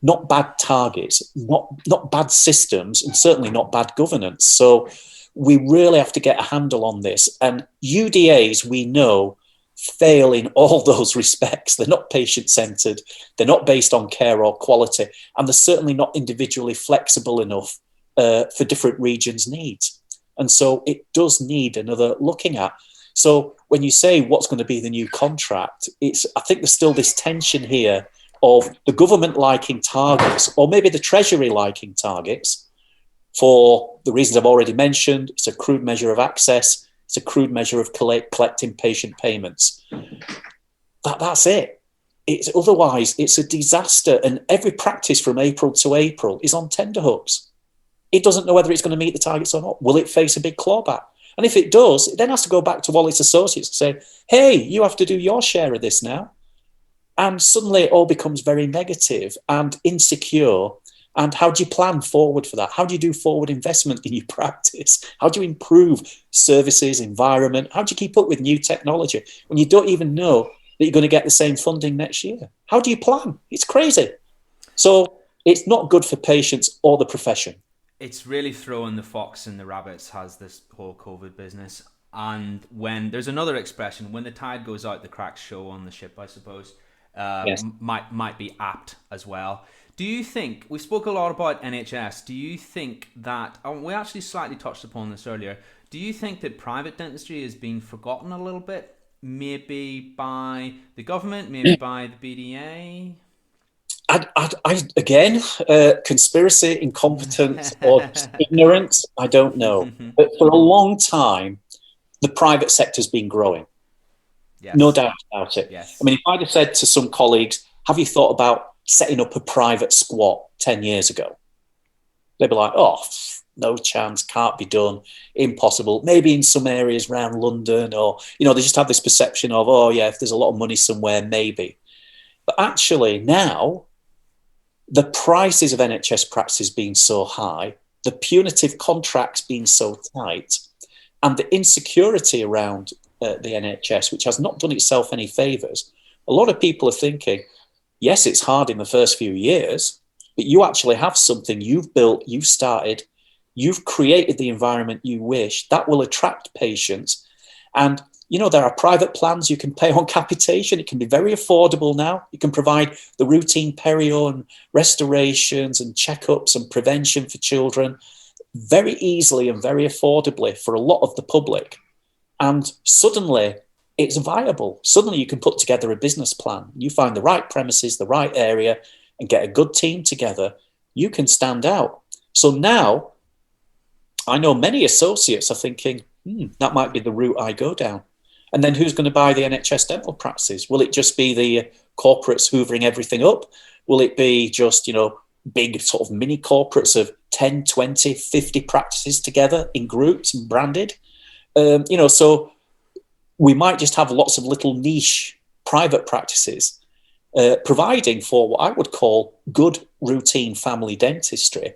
not bad targets, not bad systems, and certainly not bad governance. So we really have to get a handle on this. And UDAs, we know, fail in all those respects. They're not patient-centred, they're not based on care or quality, and they're certainly not individually flexible enough for different regions' needs. And so it does need another looking at. So when you say what's going to be the new contract, I think there's still this tension here of the government liking targets, or maybe the Treasury liking targets, for the reasons I've already mentioned. It's a crude measure of access. It's a crude measure of collecting patient payments. That's it. Otherwise, it's a disaster. And every practice from April to April is on tenterhooks. It doesn't know whether it's going to meet the targets or not. Will it face a big clawback? And if it does, it then has to go back to all its associates and say, hey, you have to do your share of this now. And suddenly it all becomes very negative and insecure. And how do you plan forward for that? How do you do forward investment in your practice? How do you improve services, environment? How do you keep up with new technology when you don't even know that you're going to get the same funding next year? How do you plan? It's crazy. So it's not good for patients or the profession. It's really throwing the fox and the rabbits, has this whole COVID business. And when there's another expression, when the tide goes out, the cracks show on the ship, I suppose, Yes. might be apt as well. Do you think, we spoke a lot about NHS, do you think that, we actually slightly touched upon this earlier, do you think that private dentistry is being forgotten a little bit? Maybe by the government, maybe by the BDA? Again, conspiracy, incompetence, or just ignorance, I don't know. But for a long time, the private sector's been growing. Yes. No doubt about it. Yes. I mean, if I'd have said to some colleagues, have you thought about setting up a private squat 10 years ago? They'd be like, oh, no chance, can't be done, impossible. Maybe in some areas around London, or, they just have this perception of, oh, yeah, if there's a lot of money somewhere, maybe. But actually now, the prices of NHS practices being so high, the punitive contracts being so tight, and the insecurity around the NHS, which has not done itself any favours, a lot of people are thinking, yes, it's hard in the first few years, but you actually have something you've built, you've started, you've created the environment you wish, that will attract patients. And there are private plans you can pay on capitation. It can be very affordable now. You can provide the routine perio and restorations and checkups and prevention for children very easily and very affordably for a lot of the public. And suddenly it's viable. Suddenly you can put together a business plan. You find the right premises, the right area, and get a good team together. You can stand out. So now I know many associates are thinking, that might be the route I go down. And then who's going to buy the NHS dental practices? Will it just be the corporates hoovering everything up? Will it be just, big sort of mini corporates of 10, 20, 50 practices together in groups and branded? So we might just have lots of little niche private practices providing for what I would call good routine family dentistry,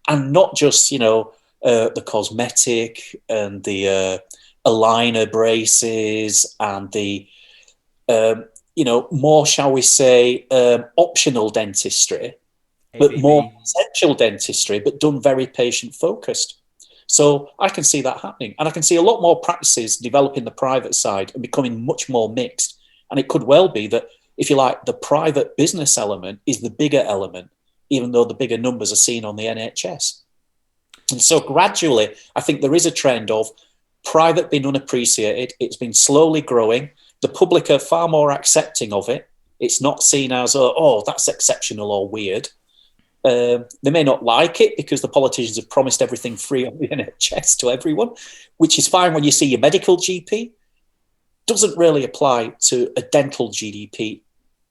and not just, the cosmetic and the aligner braces and the, more, shall we say, optional dentistry, but ABB. more essential dentistry, but done very patient-focused. So I can see that happening. And I can see a lot more practices developing the private side and becoming much more mixed. And it could well be that, if you like, the private business element is the bigger element, even though the bigger numbers are seen on the NHS. And so gradually, I think there is a trend of private being unappreciated. It's been slowly growing. The public are far more accepting of it. It's not seen as, oh, that's exceptional or weird. They may not like it because the politicians have promised everything free on the NHS to everyone, which is fine when you see your medical GP. Doesn't really apply to a dental GDP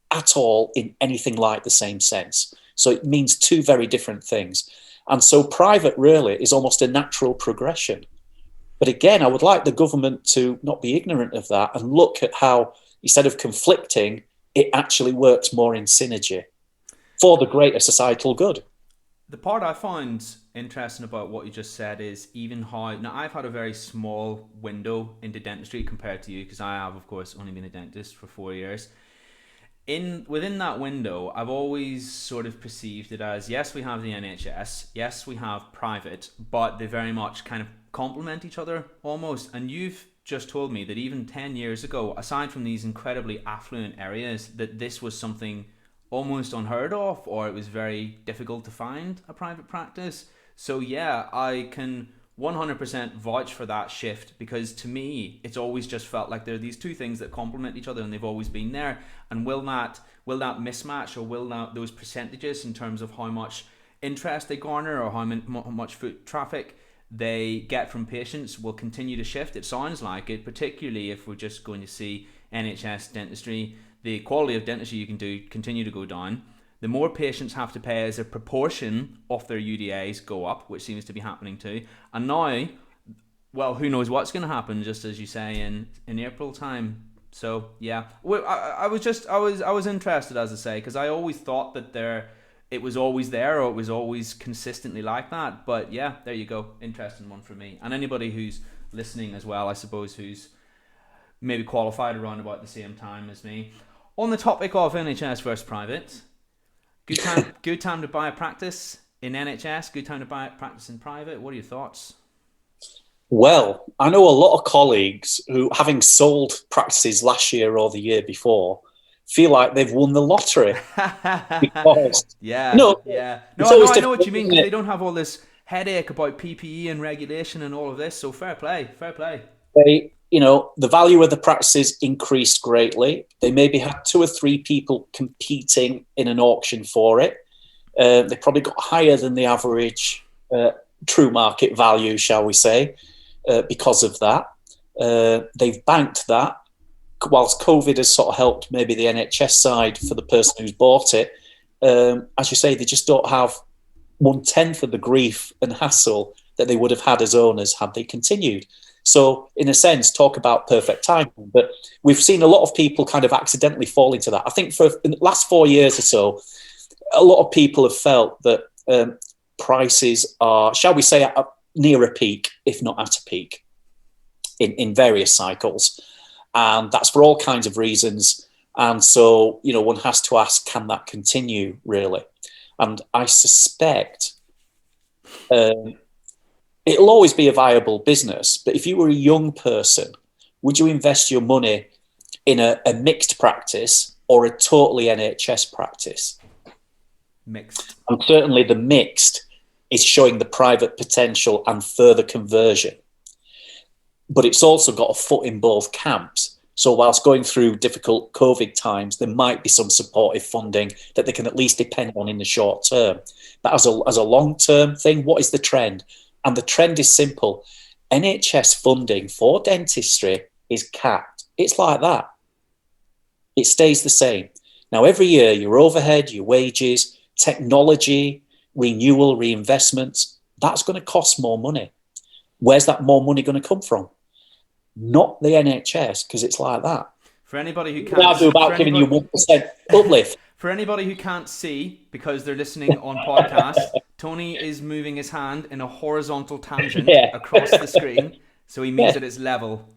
at all in anything like the same sense. So it means two very different things. And so private really is almost a natural progression. But again, I would like the government to not be ignorant of that and look at how, instead of conflicting, it actually works more in synergy. for the greater societal good. The part I find interesting about what you just said is even how, now I've had a very small window into dentistry compared to you, because I have, of course, only been a dentist for 4 years. Within that window, I've always sort of perceived it as, yes, we have the NHS, yes, we have private, but they very much kind of complement each other almost. And you've just told me that even 10 years ago, aside from these incredibly affluent areas, that this was something almost unheard of, or it was very difficult to find a private practice. So yeah, I can 100% vouch for that shift, because to me it's always just felt like there are these two things that complement each other, and they've always been there. And will that mismatch, or will those percentages in terms of how much interest they garner or how much foot traffic they get from patients will continue to shift? It sounds like it, particularly if we're just going to see NHS dentistry, the quality of dentistry you can do continue to go down. The more patients have to pay as a proportion of their UDAs go up, which seems to be happening too. And now, well, who knows what's going to happen, just as you say, in April time. So yeah, I was interested, as I say, because I always thought that it was always there, or it was always consistently like that. But yeah, there you go, interesting one for me. And anybody who's listening as well, I suppose, who's maybe qualified around about the same time as me. On the topic of NHS versus private, good time to buy a practice in NHS, good time to buy a practice in private. What are your thoughts? Well, I know a lot of colleagues who, having sold practices last year or the year before, feel like they've won the lottery. Because, yeah. No, I know what you mean, because they don't have all this headache about PPE and regulation and all of this. So fair play. The value of the practices increased greatly. They maybe had 2 or 3 people competing in an auction for it. They probably got higher than the average true market value, shall we say, because of that. They've banked that. Whilst COVID has sort of helped maybe the NHS side for the person who's bought it, as you say, they just don't have 1/10 of the grief and hassle that they would have had as owners had they continued. So, in a sense, talk about perfect timing. But we've seen a lot of people kind of accidentally fall into that. I think for the last 4 years or so, a lot of people have felt that prices are, shall we say, near a peak, if not at a peak, in various cycles. And that's for all kinds of reasons. And so, one has to ask, can that continue, really? And I suspect it'll always be a viable business. But if you were a young person, would you invest your money in a mixed practice or a totally NHS practice? Mixed. And certainly the mixed is showing the private potential and further conversion. But it's also got a foot in both camps. So whilst going through difficult COVID times, there might be some supportive funding that they can at least depend on in the short term. But as a long-term thing, what is the trend? And the trend is simple. NHS funding for dentistry is capped. It's like that. It stays the same. Now, every year, your overhead, your wages, technology, renewal, reinvestments, that's going to cost more money. Where's that more money going to come from? Not the NHS, because it's like that. For anybody who can't, I'll do about giving you 1% uplift. For anybody who can't see, because they're listening on podcast, Tony is moving his hand in a horizontal tangent across the screen, so he means that it's level.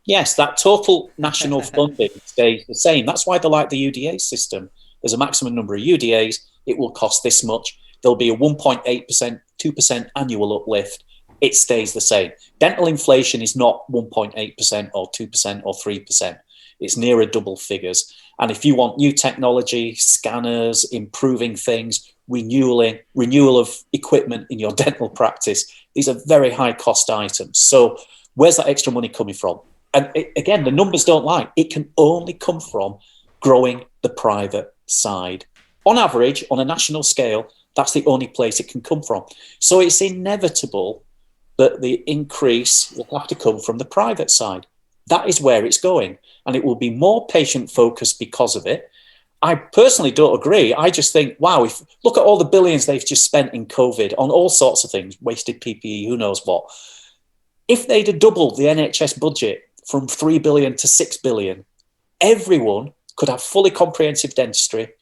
Yes, that total national funding stays the same. That's why they like the UDA system. There's a maximum number of UDAs. It will cost this much. There'll be a 1.8%, 2% annual uplift. It stays the same. Dental inflation is not 1.8% or 2% or 3%. It's nearer double figures. And if you want new technology, scanners, improving things, renewal of equipment in your dental practice, these are very high cost items. So where's that extra money coming from? And again, the numbers don't lie. It can only come from growing the private side. On average, on a national scale, that's the only place it can come from. So it's inevitable that the increase will have to come from the private side. That is where it's going. And it will be more patient-focused because of it. I personally don't agree. I just think, wow, look at all the billions they've just spent in COVID on all sorts of things, wasted PPE, who knows what. If they'd have doubled the NHS budget from 3 billion to 6 billion, everyone could have fully comprehensive dentistry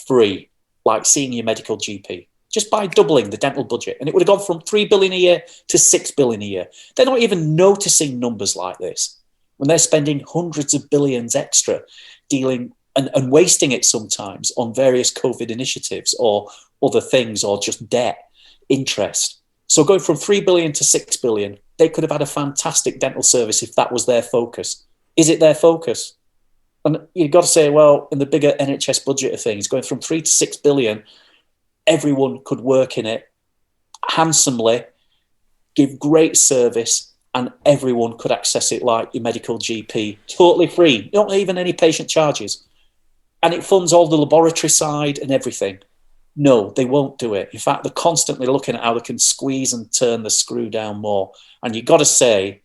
free. like seeing your medical GP, just by doubling the dental budget. And it would have gone from 3 billion a year to 6 billion a year. They're not even noticing numbers like this when they're spending hundreds of billions extra dealing and wasting it sometimes on various COVID initiatives or other things, or just debt, interest. So going from 3 billion to 6 billion, they could have had a fantastic dental service if that was their focus. Is it their focus? And you've got to say, well, in the bigger NHS budget of things, going from 3 to 6 billion, everyone could work in it handsomely, give great service, and everyone could access it like your medical GP, totally free, not even any patient charges. And it funds all the laboratory side and everything. No, they won't do it. In fact, they're constantly looking at how they can squeeze and turn the screw down more. And you've got to say,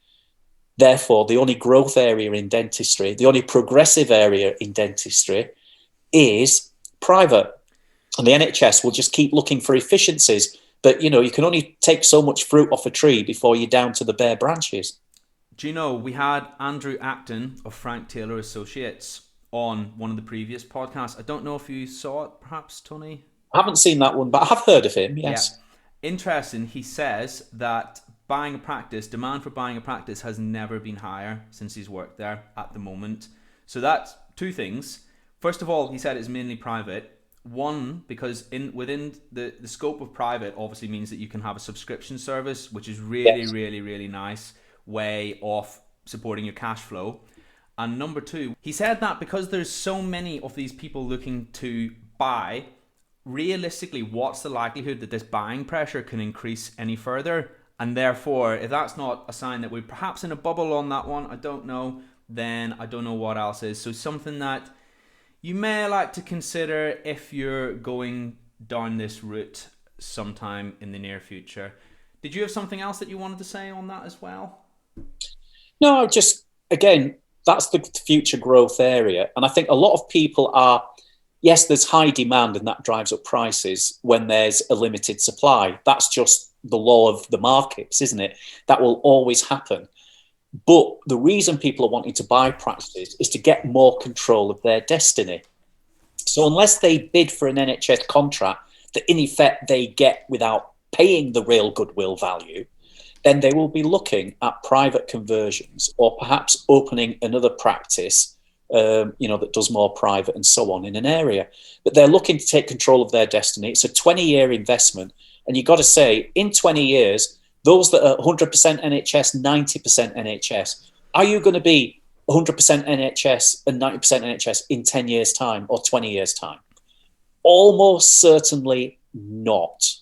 therefore, the only growth area in dentistry, the only progressive area in dentistry is private. And the NHS will just keep looking for efficiencies. But, you know, you can only take so much fruit off a tree before you're down to the bare branches. Do you know, we had Andrew Acton of Frank Taylor Associates on one of the previous podcasts. I don't know if you saw it, perhaps, Tony? I haven't seen that one, but I have heard of him, yes. Yeah. Interesting. He says that buying a practice, demand for buying a practice has never been higher since he's worked there at the moment. So that's two things. First of all, he said it's mainly private. One, because within the scope of private obviously means that you can have a subscription service, which is really nice way of supporting your cash flow. And number two, he said that because there's so many of these people looking to buy, realistically, what's the likelihood that this buying pressure can increase any further? And therefore, if that's not a sign that we're perhaps in a bubble on that one, I don't know, then I don't know what else is. So something that you may like to consider if you're going down this route sometime in the near future. Did you have something else that you wanted to say on that as well? No, just, again, that's the future growth area. And I think a lot of people are, yes, there's high demand and that drives up prices when there's a limited supply. That's just the law of the markets, isn't it? That will always happen. But the reason people are wanting to buy practices is to get more control of their destiny. So unless they bid for an NHS contract that in effect they get without paying the real goodwill value, then they will be looking at private conversions or perhaps opening another practice, that does more private and so on in an area. But they're looking to take control of their destiny. It's a 20-year investment. And you've got to say, in 20 years, those that are 100% NHS, 90% NHS, are you going to be 100% NHS and 90% NHS in 10 years' time or 20 years' time? Almost certainly not.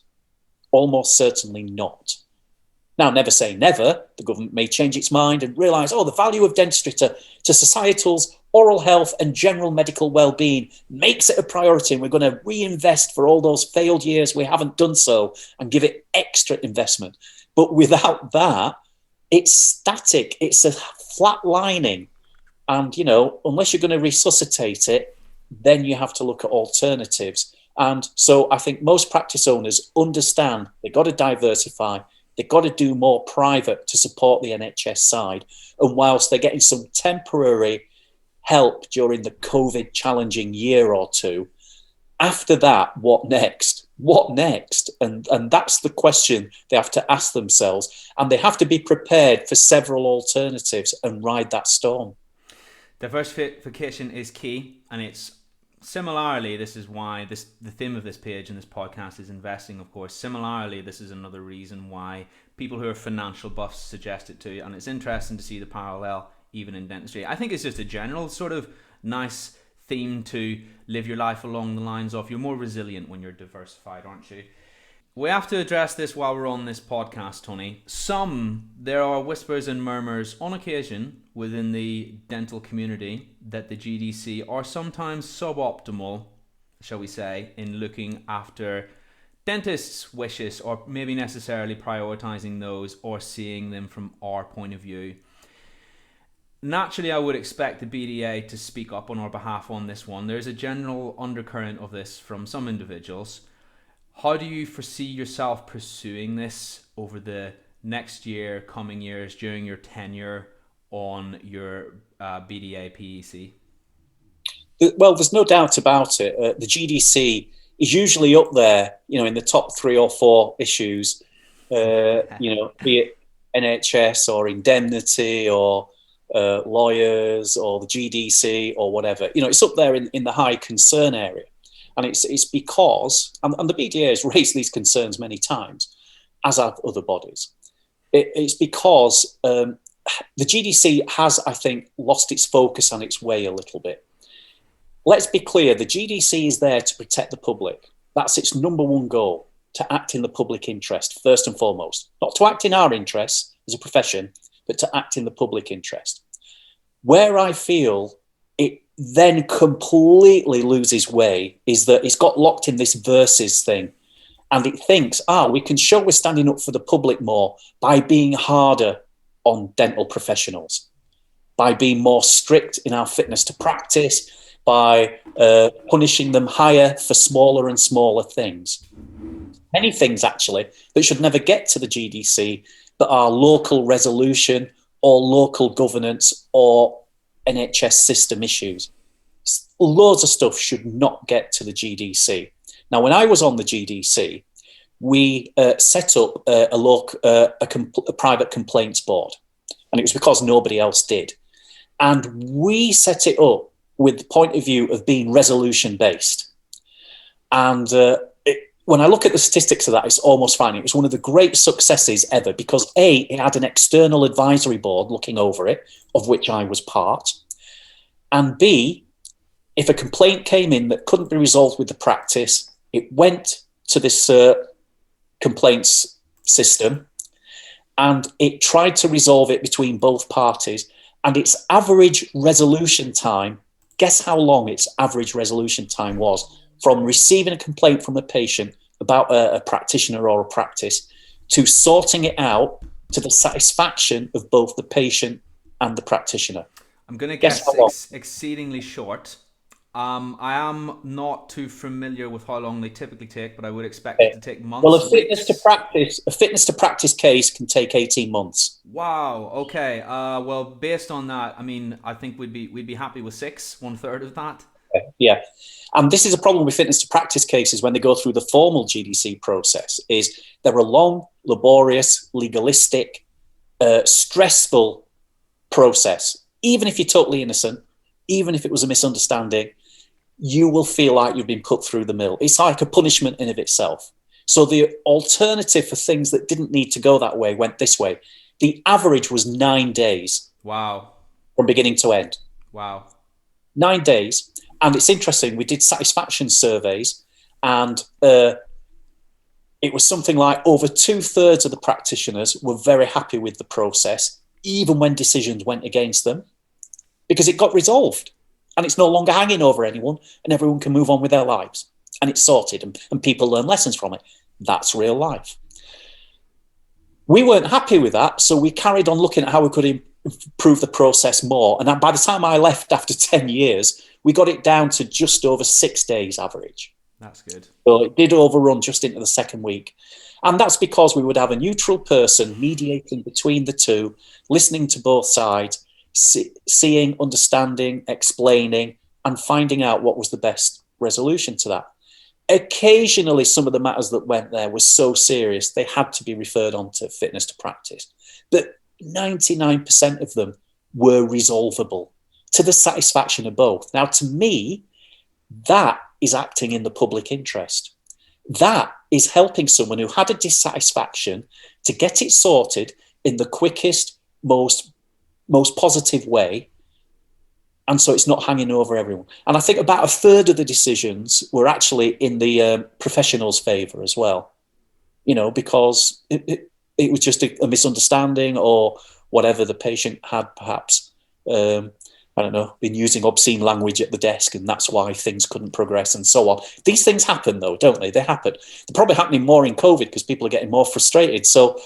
Almost certainly not. Now, never say never. The government may change its mind and realise, the value of dentistry to societal's oral health and general medical well-being makes it a priority, and we're going to reinvest for all those failed years we haven't done so and give it extra investment. But without that, it's static. It's a flat lining. And, unless you're going to resuscitate it, then you have to look at alternatives. And so I think most practice owners understand they've got to diversify. They've got to do more private to support the NHS side. And whilst they're getting some temporary help during the COVID challenging year or two, after that, what next? What next? And that's the question they have to ask themselves. And they have to be prepared for several alternatives and ride that storm. Diversification is key, and it's similarly, this is why the theme of this page and this podcast is investing, of course. Similarly, this is another reason why people who are financial buffs suggest it too, and it's interesting to see the parallel even in dentistry. I think it's just a general sort of nice theme to live your life along the lines of you're more resilient when you're diversified, aren't you? We have to address this while we're on this podcast, Tony. There are whispers and murmurs on occasion within the dental community that the GDC are sometimes suboptimal, shall we say, in looking after dentists' wishes, or maybe necessarily prioritizing those or seeing them from our point of view. Naturally, I would expect the BDA to speak up on our behalf on this one. There's a general undercurrent of this from some individuals. How do you foresee yourself pursuing this over the next year, coming years, during your tenure on your BDA PEC? Well, there's no doubt about it. The GDC is usually up there, in the top 3 or 4 issues, be it NHS or indemnity or lawyers or the GDC or whatever. It's up there in the high concern area. And it's because, and the BDA has raised these concerns many times, as have other bodies. It's because the GDC has, I think, lost its focus on its way a little bit. Let's be clear, the GDC is there to protect the public. That's its number one goal, to act in the public interest, first and foremost. Not to act in our interests as a profession, but to act in the public interest. Where I feel it then completely loses way is that it's got locked in this versus thing. And it thinks, we can show we're standing up for the public more by being harder on dental professionals, by being more strict in our fitness to practice, by punishing them higher for smaller and smaller things. Many things, actually, that should never get to the GDC, but are local resolution or local governance or NHS system issues. Loads of stuff should not get to the GDC. Now, when I was on the GDC, we set up a private complaints board, and it was because nobody else did. And we set it up with the point of view of being resolution-based. And when I look at the statistics of that, it's almost fine. It was one of the great successes ever because A, it had an external advisory board looking over it, of which I was part. And B, if a complaint came in that couldn't be resolved with the practice, it went to this complaints system and it tried to resolve it between both parties. And its average resolution time, guess how long its average resolution time was from receiving a complaint from a patient about a practitioner or a practice to sorting it out to the satisfaction of both the patient and the practitioner. I'm going to guess exceedingly short. I am not too familiar with how long they typically take, but I would expect it to take months. Well, a fitness to practice case can take 18 months. Wow. Okay. Well, based on that, I mean, I think we'd be happy with 6, 1/3 of that. Yeah. And this is a problem with fitness to practice cases when they go through the formal GDC process, is they're a long, laborious, legalistic, stressful process. Even if you're totally innocent, even if it was a misunderstanding, you will feel like you've been put through the mill. It's like a punishment in of itself. So the alternative for things that didn't need to go that way went this way. The average was 9 days. Wow. From beginning to end. Wow. 9 days. And it's interesting, we did satisfaction surveys and it was something like over 2/3 of the practitioners were very happy with the process, even when decisions went against them, because it got resolved and it's no longer hanging over anyone and everyone can move on with their lives and it's sorted and people learn lessons from it. That's real life. We weren't happy with that, so we carried on looking at how we could improve the process more. And by the time I left after 10 years, we got it down to just over 6 days average. That's good. So it did overrun just into the second week. And that's because we would have a neutral person mediating between the two, listening to both sides, seeing, understanding, explaining, and finding out what was the best resolution to that. Occasionally, some of the matters that went there were so serious, they had to be referred on to fitness to practice. But 99% of them were resolvable to the satisfaction of both. Now, to me, that is acting in the public interest. That is helping someone who had a dissatisfaction to get it sorted in the quickest, most positive way. And so it's not hanging over everyone. And I think about 1/3 of the decisions were actually in the professional's favour as well, because it was just a misunderstanding or whatever. The patient had perhaps, been using obscene language at the desk and that's why things couldn't progress and so on. These things happen though, don't they? They happen. They're probably happening more in COVID because people are getting more frustrated. So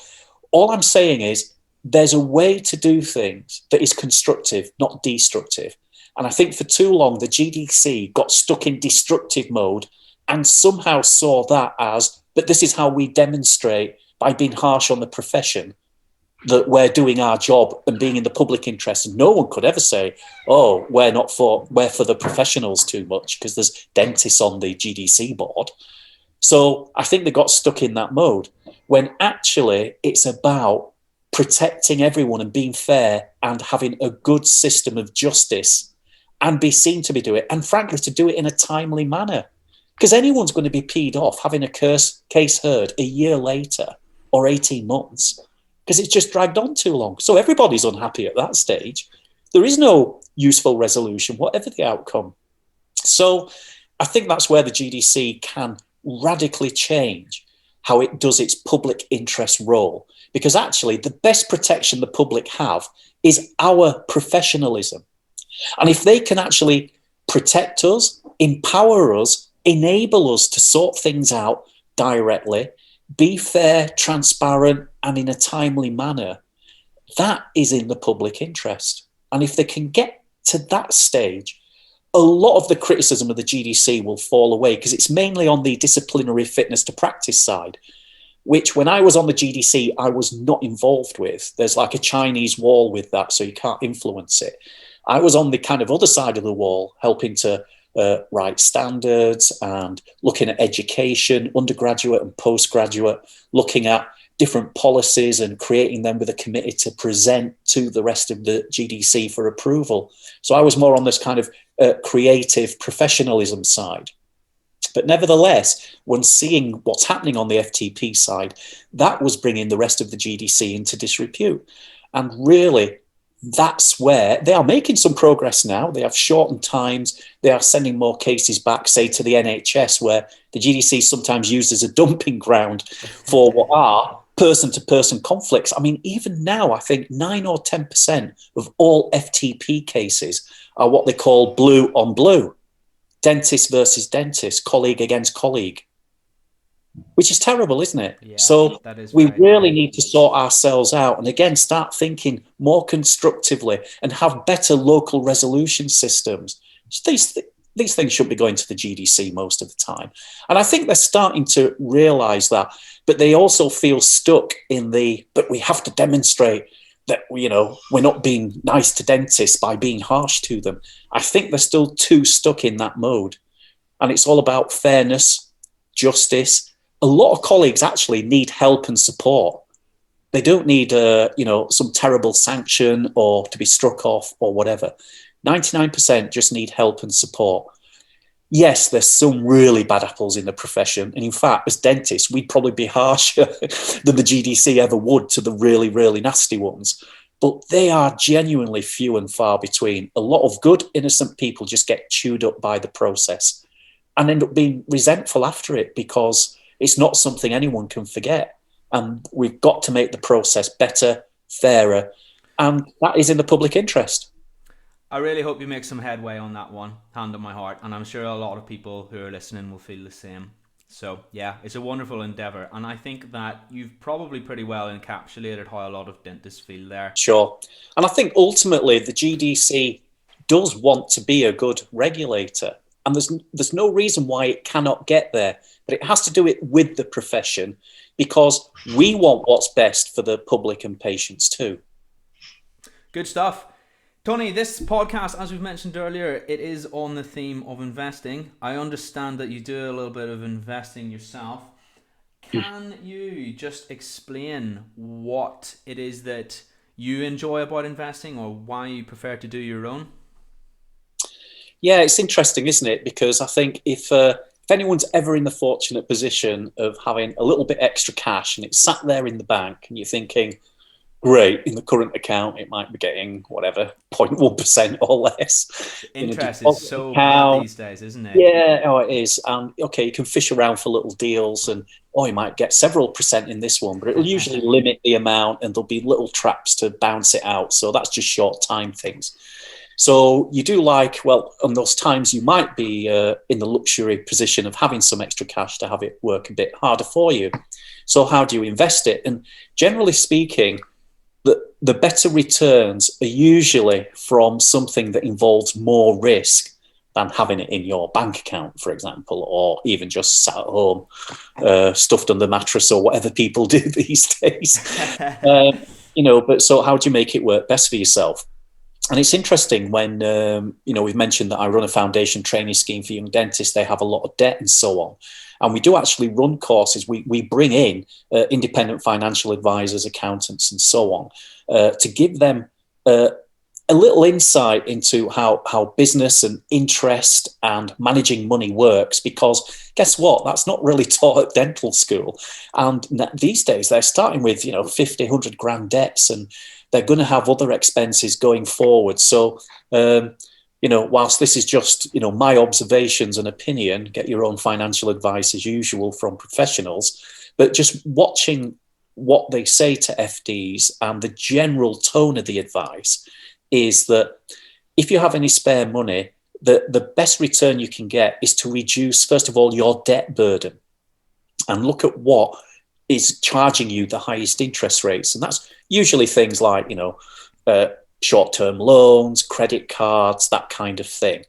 all I'm saying is there's a way to do things that is constructive, not destructive. And I think for too long, the GDC got stuck in destructive mode and somehow saw that as, but this is how we demonstrate by being harsh on the profession, that we're doing our job and being in the public interest. And no one could ever say, oh, we're for the professionals too much because there's dentists on the GDC board. So I think they got stuck in that mode when actually it's about protecting everyone and being fair and having a good system of justice and be seen to be doing it. And frankly, to do it in a timely manner, because anyone's going to be peed off having a case heard a year later or 18 months because it's just dragged on too long. So everybody's unhappy at that stage. There is no useful resolution, whatever the outcome. So I think that's where the GDC can radically change how it does its public interest role. Because actually, the best protection the public have is our professionalism. And if they can actually protect us, empower us, enable us to sort things out directly, be fair, transparent, and in a timely manner, that is in the public interest. And if they can get to that stage, a lot of the criticism of the GDC will fall away because it's mainly on the disciplinary fitness to practice side, which when I was on the GDC, I was not involved with. There's like a Chinese wall with that, so you can't influence it. I was on the kind of other side of the wall, helping to write standards and looking at education, undergraduate and postgraduate, looking at different policies and creating them with a committee to present to the rest of the GDC for approval. So I was more on this kind of creative professionalism side. But nevertheless, when seeing what's happening on the FTP side, that was bringing the rest of the GDC into disrepute. And really, that's where they are making some progress now. They have shortened times. They are sending more cases back, say, to the NHS, where the GDC is sometimes used as a dumping ground for what are person-to-person conflicts. I mean, even now, I think 9 or 10% of all FTP cases are what they call blue on blue. Dentist versus dentist, colleague against colleague, which is terrible, isn't it? Yeah, so we really need to sort ourselves out and again start thinking more constructively and have better local resolution systems. These things should be going to the GDC most of the time. And I think they're starting to realise that, but they also feel stuck in but we have to demonstrate that, you know, we're not being nice to dentists by being harsh to them. I think they're still too stuck in that mode. And it's all about fairness, justice. A lot of colleagues actually need help and support. They don't need, some terrible sanction or to be struck off or whatever. 99% just need help and support. Yes, there's some really bad apples in the profession. And in fact, as dentists, we'd probably be harsher than the GDC ever would to the really, really nasty ones. But they are genuinely few and far between. A lot of good, innocent people just get chewed up by the process and end up being resentful after it because it's not something anyone can forget. And we've got to make the process better, fairer, and that is in the public interest. I really hope you make some headway on that one, hand on my heart, and I'm sure a lot of people who are listening will feel the same. So yeah, it's a wonderful endeavour, and I think that you've probably pretty well encapsulated how a lot of dentists feel there. Sure. And I think ultimately the GDC does want to be a good regulator, and there's no reason why it cannot get there, but it has to do it with the profession because we want what's best for the public and patients too. Good stuff. Tony, this podcast, as we've mentioned earlier, it is on the theme of investing. I understand that you do a little bit of investing yourself. Can you just explain what it is that you enjoy about investing or why you prefer to do your own? Yeah, it's interesting, isn't it? Because I think if anyone's ever in the fortunate position of having a little bit extra cash and it's sat there in the bank and you're thinking, great, in the current account, it might be getting whatever, 0.1% or less. Interest is so bad these days, isn't it? Yeah, it is. And okay, you can fish around for little deals and, you might get several percent in this one, but it'll usually limit the amount and there'll be little traps to bounce it out. So that's just short time things. So you do on those times you might be in the luxury position of having some extra cash to have it work a bit harder for you. So how do you invest it? And generally speaking, the better returns are usually from something that involves more risk than having it in your bank account, for example, or even just sat at home, stuffed under the mattress or whatever people do these days. But so how do you make it work best for yourself? And it's interesting when, we've mentioned that I run a foundation training scheme for young dentists. They have a lot of debt and so on. And we do actually run courses. We bring in independent financial advisors, accountants, and so on to give them a little insight into how business and interest and managing money works, because guess what? That's not really taught at dental school. And these days they're starting with, 50, 100 grand debts, and they're going to have other expenses going forward. So, whilst this is just, my observations and opinion, get your own financial advice as usual from professionals, but just watching what they say to FDs and the general tone of the advice is that if you have any spare money, the best return you can get is to reduce, first of all, your debt burden and look at what is charging you the highest interest rates. And that's usually things like, short-term loans, credit cards, that kind of thing.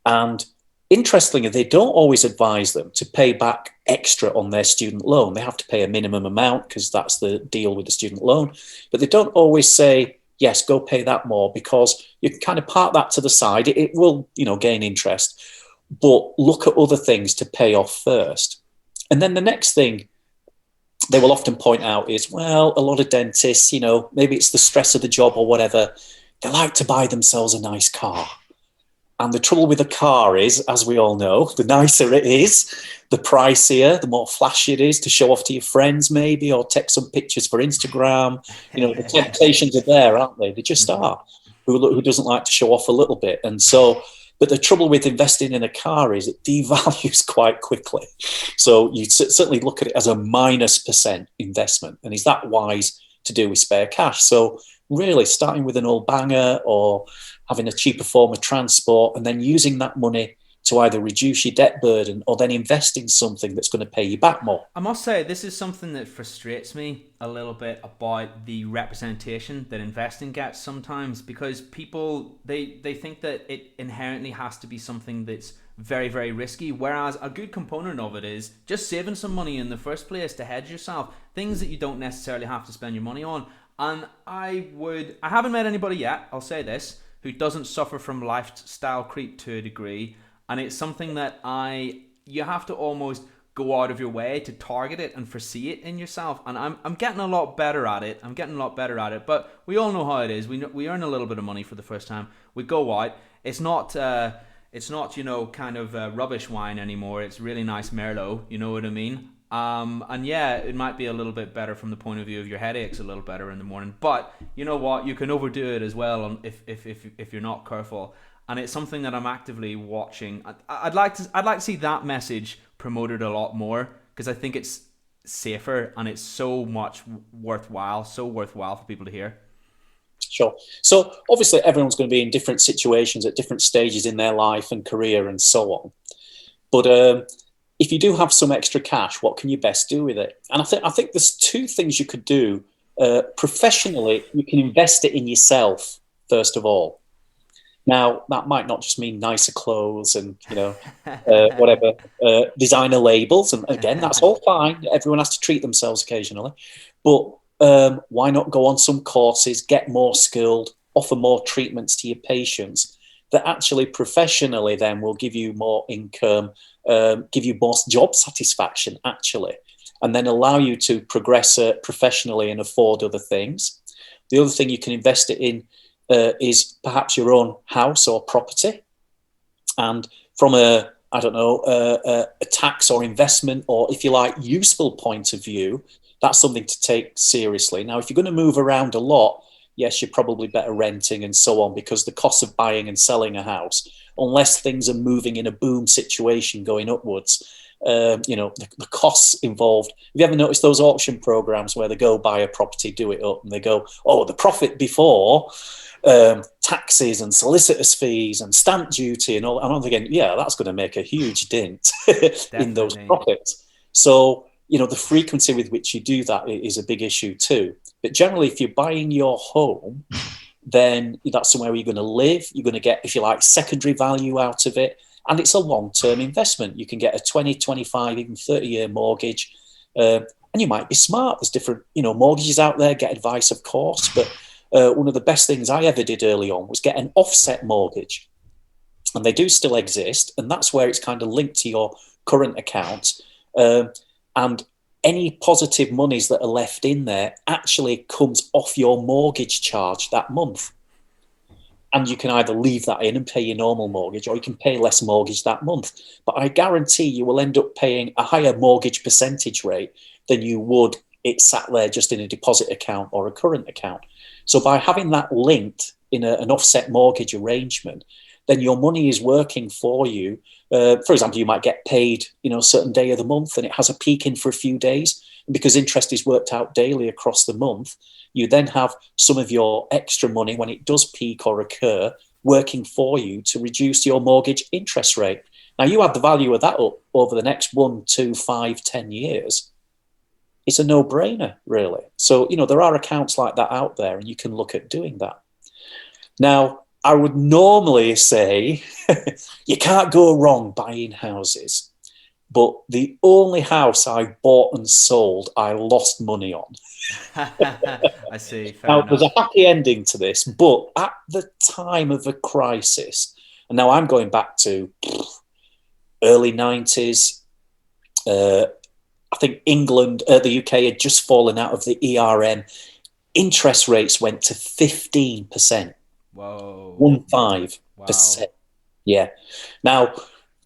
And interestingly, they don't always advise them to pay back extra on their student loan. They have to pay a minimum amount because that's the deal with the student loan. But they don't always say, yes, go pay that more, because you can kind of park that to the side. It will, gain interest, but look at other things to pay off first. And then the next thing they will often point out is, well, a lot of dentists, maybe it's the stress of the job or whatever, they like to buy themselves a nice car. And the trouble with a car is, as we all know, the nicer it is, the pricier, the more flashy it is to show off to your friends maybe, or take some pictures for Instagram. The temptations are there, aren't they? They just are. Who doesn't like to show off a little bit? And so, but the trouble with investing in a car is it devalues quite quickly. So you certainly look at it as a -% investment. And is that wise to do with spare cash? So really starting with an old banger or having a cheaper form of transport, and then using that money to either reduce your debt burden or then invest in something that's going to pay you back more. I must say, this is something that frustrates me a little bit about the representation that investing gets sometimes, because people, they think that it inherently has to be something that's very, very risky, whereas a good component of it is just saving some money in the first place to hedge yourself, things that you don't necessarily have to spend your money on. And I haven't met anybody yet, I'll say this, who doesn't suffer from lifestyle creep to a degree. And it's something that you have to almost go out of your way to target it and foresee it in yourself. And I'm getting a lot better at it. But we all know how it is. We earn a little bit of money for the first time. We go out. It's not kind of rubbish wine anymore. It's really nice Merlot. You know what I mean? And yeah, it might be a little bit better from the point of view of your headaches, a little better in the morning. But you know what? You can overdo it as well if you're not careful. And it's something that I'm actively watching. I'd like to see that message promoted a lot more, because I think it's safer and it's so worthwhile for people to hear. Sure. So obviously everyone's going to be in different situations at different stages in their life and career and so on. But if you do have some extra cash, what can you best do with it? And I think there's two things you could do. Professionally, you can invest it in yourself, first of all. Now, that might not just mean nicer clothes and, whatever, designer labels. And again, that's all fine. Everyone has to treat themselves occasionally. But why not go on some courses, get more skilled, offer more treatments to your patients that actually professionally then will give you more income, give you more job satisfaction, actually, and then allow you to progress professionally and afford other things. The other thing you can invest it in is perhaps your own house or property. And from a tax or investment, or if you like, useful point of view, that's something to take seriously. Now, if you're going to move around a lot, yes, you're probably better renting and so on, because the cost of buying and selling a house, unless things are moving in a boom situation going upwards, the costs involved. Have you ever noticed those auction programs where they go buy a property, do it up, and they go, oh, the profit before taxes and solicitors' fees and stamp duty and all. And I'm thinking, yeah, that's going to make a huge dent in those profits. So, the frequency with which you do that is a big issue too. But generally, if you're buying your home, then that's somewhere where you're going to live. You're going to get, if you like, secondary value out of it. And it's a long-term investment. You can get a 20, 25, even 30-year mortgage. And And you might be smart. There's different, mortgages out there. Get advice, of course. But one of the best things I ever did early on was get an offset mortgage. And they do still exist. And that's where it's kind of linked to your current account. And any positive monies that are left in there actually comes off your mortgage charge that month. And you can either leave that in and pay your normal mortgage, or you can pay less mortgage that month. But I guarantee you will end up paying a higher mortgage percentage rate than you would it sat there just in a deposit account or a current account. So by having that linked in an offset mortgage arrangement, then your money is working for you. For example, you might get paid, a certain day of the month, and it has a peak in for a few days. And because interest is worked out daily across the month, you then have some of your extra money when it does peak or occur working for you to reduce your mortgage interest rate. Now, you add the value of that up over the next 1, 2, 5, 10 years. It's a no-brainer, really. So, there are accounts like that out there, and you can look at doing that. Now, I would normally say you can't go wrong buying houses. But the only house I bought and sold, I lost money on. I see. Now, there's a happy ending to this, but at the time of the crisis, and now I'm going back to early 90s, I think the UK had just fallen out of the ERM. Interest rates went to 15%. Whoa. 15%. Wow. Yeah. Now,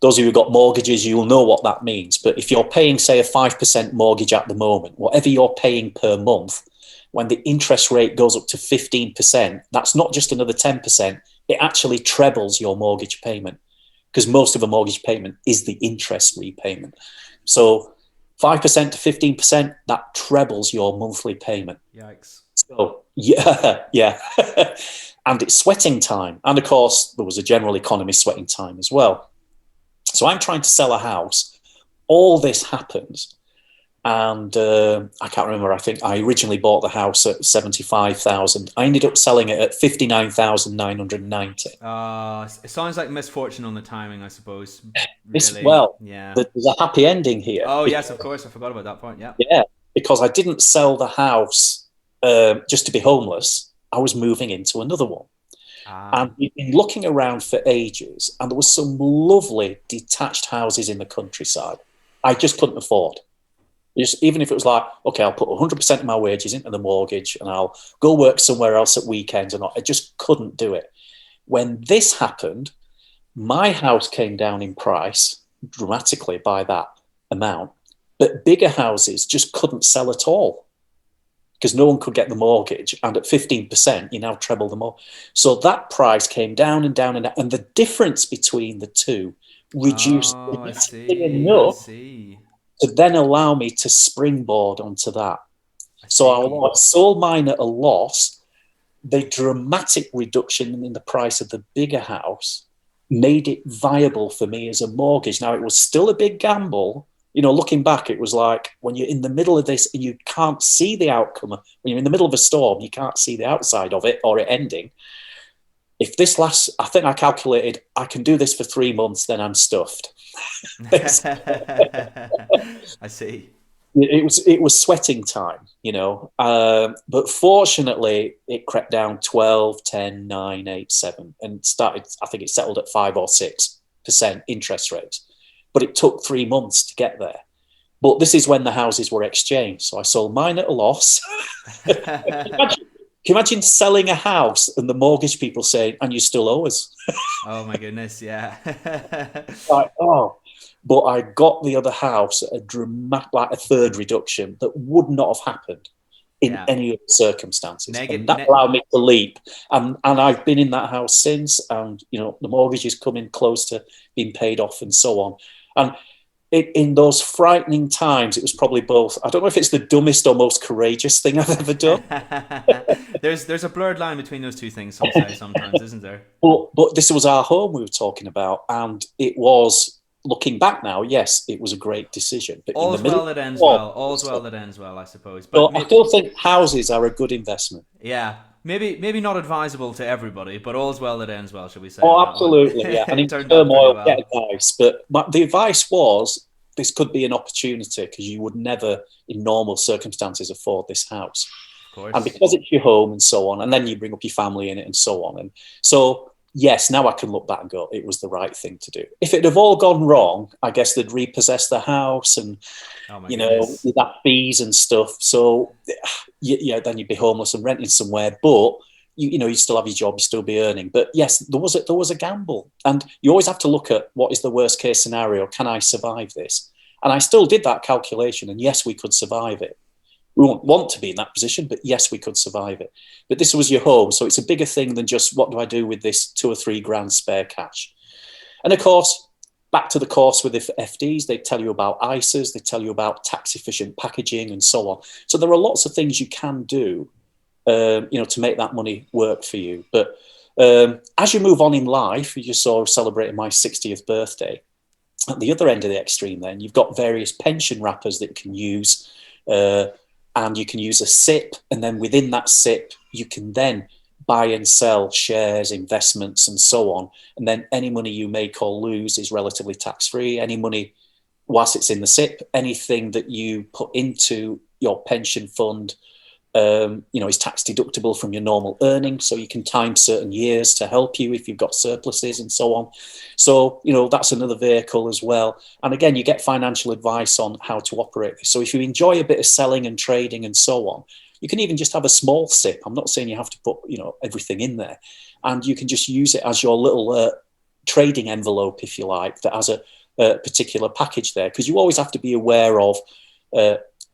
those of you who've got mortgages, you'll know what that means. But if you're paying, say, a 5% mortgage at the moment, whatever you're paying per month, when the interest rate goes up to 15%, that's not just another 10%. It actually trebles your mortgage payment, because most of a mortgage payment is the interest repayment. So 5% to 15%, that trebles your monthly payment. Yikes. So, yeah. And it's sweating time. And, of course, there was a general economy sweating time as well. So I'm trying to sell a house. All this happens. And I can't remember. I think I originally bought the house at $75,000. I ended up selling it at $59,990. It sounds like misfortune on the timing, I suppose. Really. Yeah. There's a happy ending here. Oh, yes, of course. I forgot about that point. Yeah. Yeah, because I didn't sell the house just to be homeless. I was moving into another one. And we've been looking around for ages, and there was some lovely detached houses in the countryside. I just couldn't afford. Even if it was like, okay, I'll put 100% of my wages into the mortgage and I'll go work somewhere else at weekends or not. I just couldn't do it. When this happened, my house came down in price dramatically by that amount, but bigger houses just couldn't sell at all, because no one could get the mortgage, and at 15%, you now treble the more. So that price came down and down and down, and the difference between the two reduced enough to then allow me to springboard onto that. So although I sold mine at a loss, the dramatic reduction in the price of the bigger house made it viable for me as a mortgage. Now, it was still a big gamble. Looking back, it was like when you're in the middle of this and you can't see the outcome. When you're in the middle of a storm, you can't see the outside of it or it ending. If this lasts, I think I calculated, I can do this for 3 months, then I'm stuffed. I see. It was sweating time, but fortunately it crept down 12, 10, 9, 8, 7 and started, I think it settled at 5 or 6% interest rates. But it took 3 months to get there. But this is when the houses were exchanged. So I sold mine at a loss. Can you imagine selling a house and the mortgage people saying, and you still owe us? Oh, my goodness, yeah. But I got the other house at a third reduction that would not have happened in any other circumstances. And that allowed me to leap. And I've been in that house since, and, the mortgage is coming close to being paid off and so on. And in those frightening times, it was probably both. I don't know if it's the dumbest or most courageous thing I've ever done. There's a blurred line between those two things sometimes, isn't there? But this was our home we were talking about, and it was, looking back now, yes, it was a great decision. But All's well that ends well. All's well that ends well, I suppose. But I still think houses are a good investment. Yeah. Maybe not advisable to everybody, but all's well that ends well, shall we say? Oh, absolutely, yeah. And in turmoil, get advice. But the advice was, this could be an opportunity because you would never, in normal circumstances, afford this house. Of course. And because it's your home and so on, and then you bring up your family in it and so on. And so, yes, now I can look back and go, it was the right thing to do. If it had all gone wrong, I guess they'd repossess the house and, with that fees and stuff. So, then you'd be homeless and renting somewhere. But, you still have your job, you still be earning. But yes, there was a gamble. And you always have to look at what is the worst case scenario. Can I survive this? And I still did that calculation. And yes, we could survive it. We won't want to be in that position, but yes, we could survive it. But this was your home. So it's a bigger thing than just what do I do with this 2 or 3 grand spare cash? And of course, back to the course with the FDs, they tell you about ISAs, they tell you about tax efficient packaging and so on. So there are lots of things you can do, to make that money work for you. But as you move on in life, you just saw celebrating my 60th birthday. At the other end of the extreme, then you've got various pension wrappers that you can use. And you can use a SIP, and then within that SIP, you can then buy and sell shares, investments, and so on. And then any money you make or lose is relatively tax-free. Any money, whilst it's in the SIP, anything that you put into your pension fund, is tax deductible from your normal earnings. So you can time certain years to help you if you've got surpluses and so on. So, that's another vehicle as well. And again, you get financial advice on how to operate this. So if you enjoy a bit of selling and trading and so on, you can even just have a small SIP. I'm not saying you have to put, everything in there. And you can just use it as your little trading envelope, if you like, that has a particular package there. Because you always have to be aware of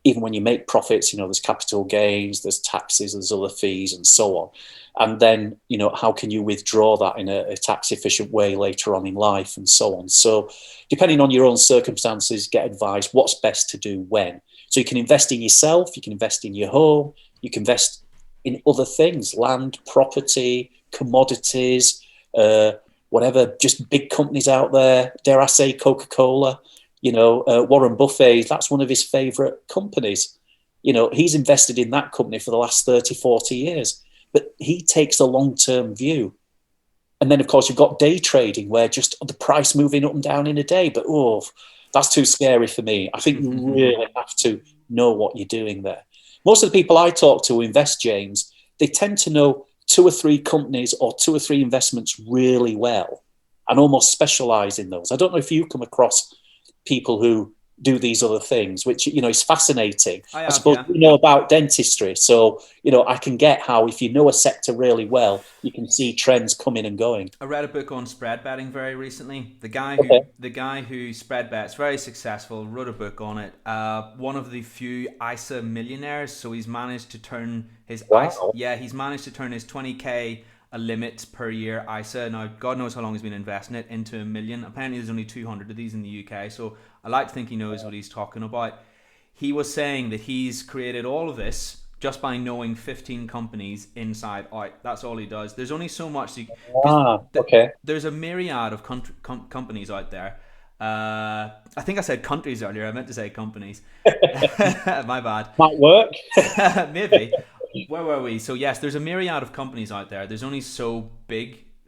even when you make profits, there's capital gains, there's taxes, there's other fees and so on. And then, how can you withdraw that in a tax efficient way later on in life and so on. So depending on your own circumstances, get advice what's best to do when. So you can invest in yourself, you can invest in your home, you can invest in other things, land, property, commodities, whatever, just big companies out there, dare I say Coca-Cola. Warren Buffett, that's one of his favorite companies. He's invested in that company for the last 30, 40 years, but he takes a long-term view. And then, of course, you've got day trading where just the price moving up and down in a day, but that's too scary for me. I think you really have to know what you're doing there. Most of the people I talk to who invest, James, they tend to know 2 or 3 companies or 2 or 3 investments really well and almost specialize in those. I don't know if you come across people who do these other things, which is fascinating. I suppose you know about dentistry, so I can get how if you know a sector really well, you can see trends coming and going. I read a book on spread betting very recently. The guy who spread bets, very successful, wrote a book on it. One of the few ISA millionaires, so he's managed to turn his he's managed to turn his 20k a limit per year ISA. Now, God knows how long he's been investing it into $1 million. Apparently, there's only 200 of these in the UK, so I like to think he knows what he's talking about. He was saying that he's created all of this just by knowing 15 companies inside out. That's all he does. There's only so much. There's a myriad of companies out there. I think I said countries earlier. I meant to say companies. My bad. Might work. Maybe. Where were we? So yes, there's a myriad of companies out there. There's only so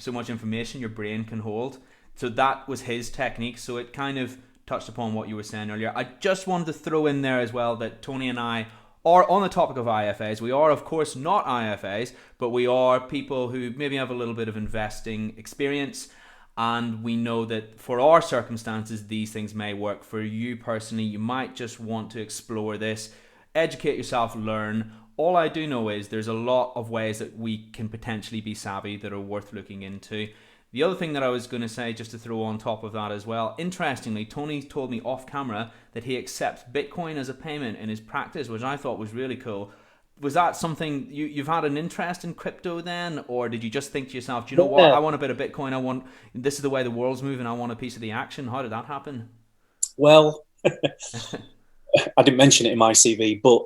much information your brain can hold. So that was his technique. So it kind of touched upon what you were saying earlier. I just wanted to throw in there as well that Tony and I are on the topic of IFAs. We are, of course, not IFAs, but we are people who maybe have a little bit of investing experience. And we know that for our circumstances, these things may work. For you personally, you might just want to explore this, educate yourself, learn. All I do know is there's a lot of ways that we can potentially be savvy that are worth looking into. The other thing that I was going to say, just to throw on top of that as well, interestingly, Tony told me off camera that he accepts Bitcoin as a payment in his practice, which I thought was really cool. Was that something you've had an interest in crypto then, or did you just think to yourself, do you know what, I want a bit of Bitcoin, this is the way the world's moving, I want a piece of the action? How did that happen? Well, I didn't mention it in my CV, but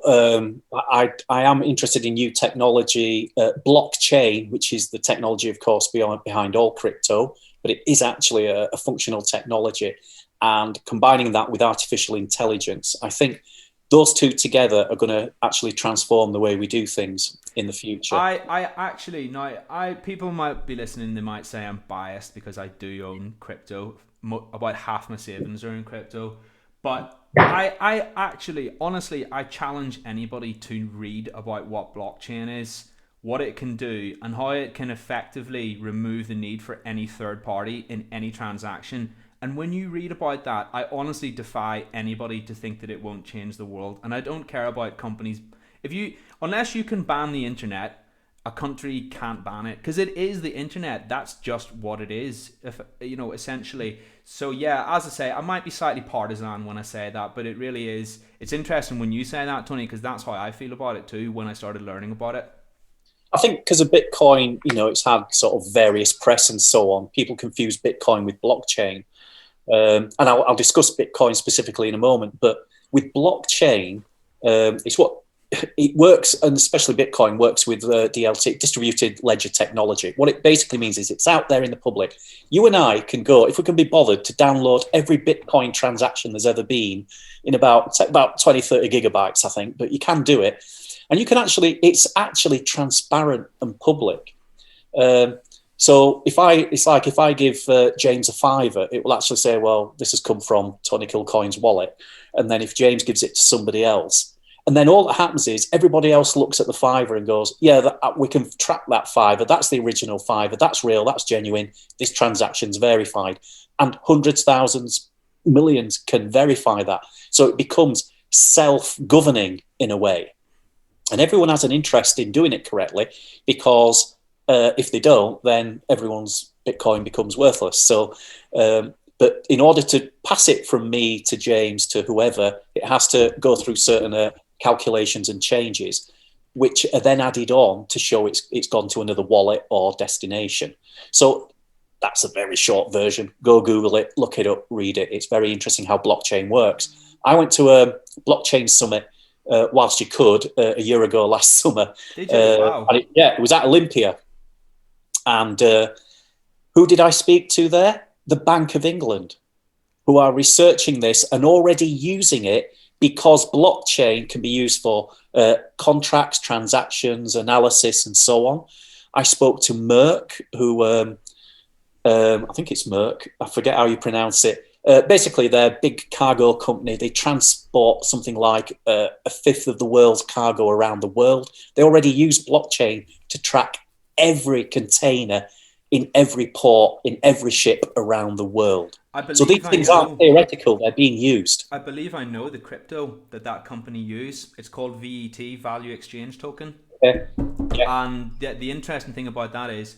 I am interested in new technology, blockchain, which is the technology, of course, behind all crypto, but it is actually a functional technology. And combining that with artificial intelligence, I think those two together are going to actually transform the way we do things in the future. People might be listening, they might say I'm biased because I do own crypto. About half my savings are in crypto. But I actually, honestly, I challenge anybody to read about what blockchain is, what it can do, and how it can effectively remove the need for any third party in any transaction. And when you read about that, I honestly defy anybody to think that it won't change the world. And I don't care about companies. Unless you can ban the internet, a country can't ban it, because it is the internet. That's just what it is, if essentially. So yeah, as I say, I might be slightly partisan when I say that, but it really is. It's interesting when you say that, Tony, because that's how I feel about it too when I started learning about it. I think because of Bitcoin, it's had sort of various press and so on. People confuse Bitcoin with blockchain. And I'll discuss Bitcoin specifically in a moment. But with blockchain, it's what it works, and especially Bitcoin works with DLT, distributed ledger technology. What it basically means is it's out there in the public. You and I can go, if we can be bothered, to download every Bitcoin transaction there's ever been in about 20, 30 gigabytes, I think, but you can do it. And you can it's actually transparent and public. So if I give James a £5, it will actually say, well, this has come from Tony Kilcoyne's wallet. And then if James gives it to somebody else, and then all that happens is everybody else looks at the £5 and goes, yeah, we can track that £5. That's the original £5. That's real. That's genuine. This transaction's verified. And hundreds, thousands, millions can verify that. So it becomes self-governing in a way. And everyone has an interest in doing it correctly, because if they don't, then everyone's Bitcoin becomes worthless. So, but in order to pass it from me to James to whoever, it has to go through certain calculations and changes, which are then added on to show it's gone to another wallet or destination. So that's a very short version. Go Google it, look it up, read it. It's very interesting how blockchain works. I went to a blockchain summit whilst you could a year ago last summer. Did you? Wow. It was at Olympia. And who did I speak to there? The Bank of England, who are researching this and already using it, because blockchain can be used for contracts, transactions, analysis, and so on. I spoke to Merck, who I think it's Merck. I forget how you pronounce it. Basically, they're a big cargo company. They transport something like a fifth of the world's cargo around the world. They already use blockchain to track every container in every port, in every ship around the world. So these things aren't theoretical, they're being used. I believe I know the crypto that company use. It's called VET, Value Exchange Token. Yeah. And the interesting thing about that is,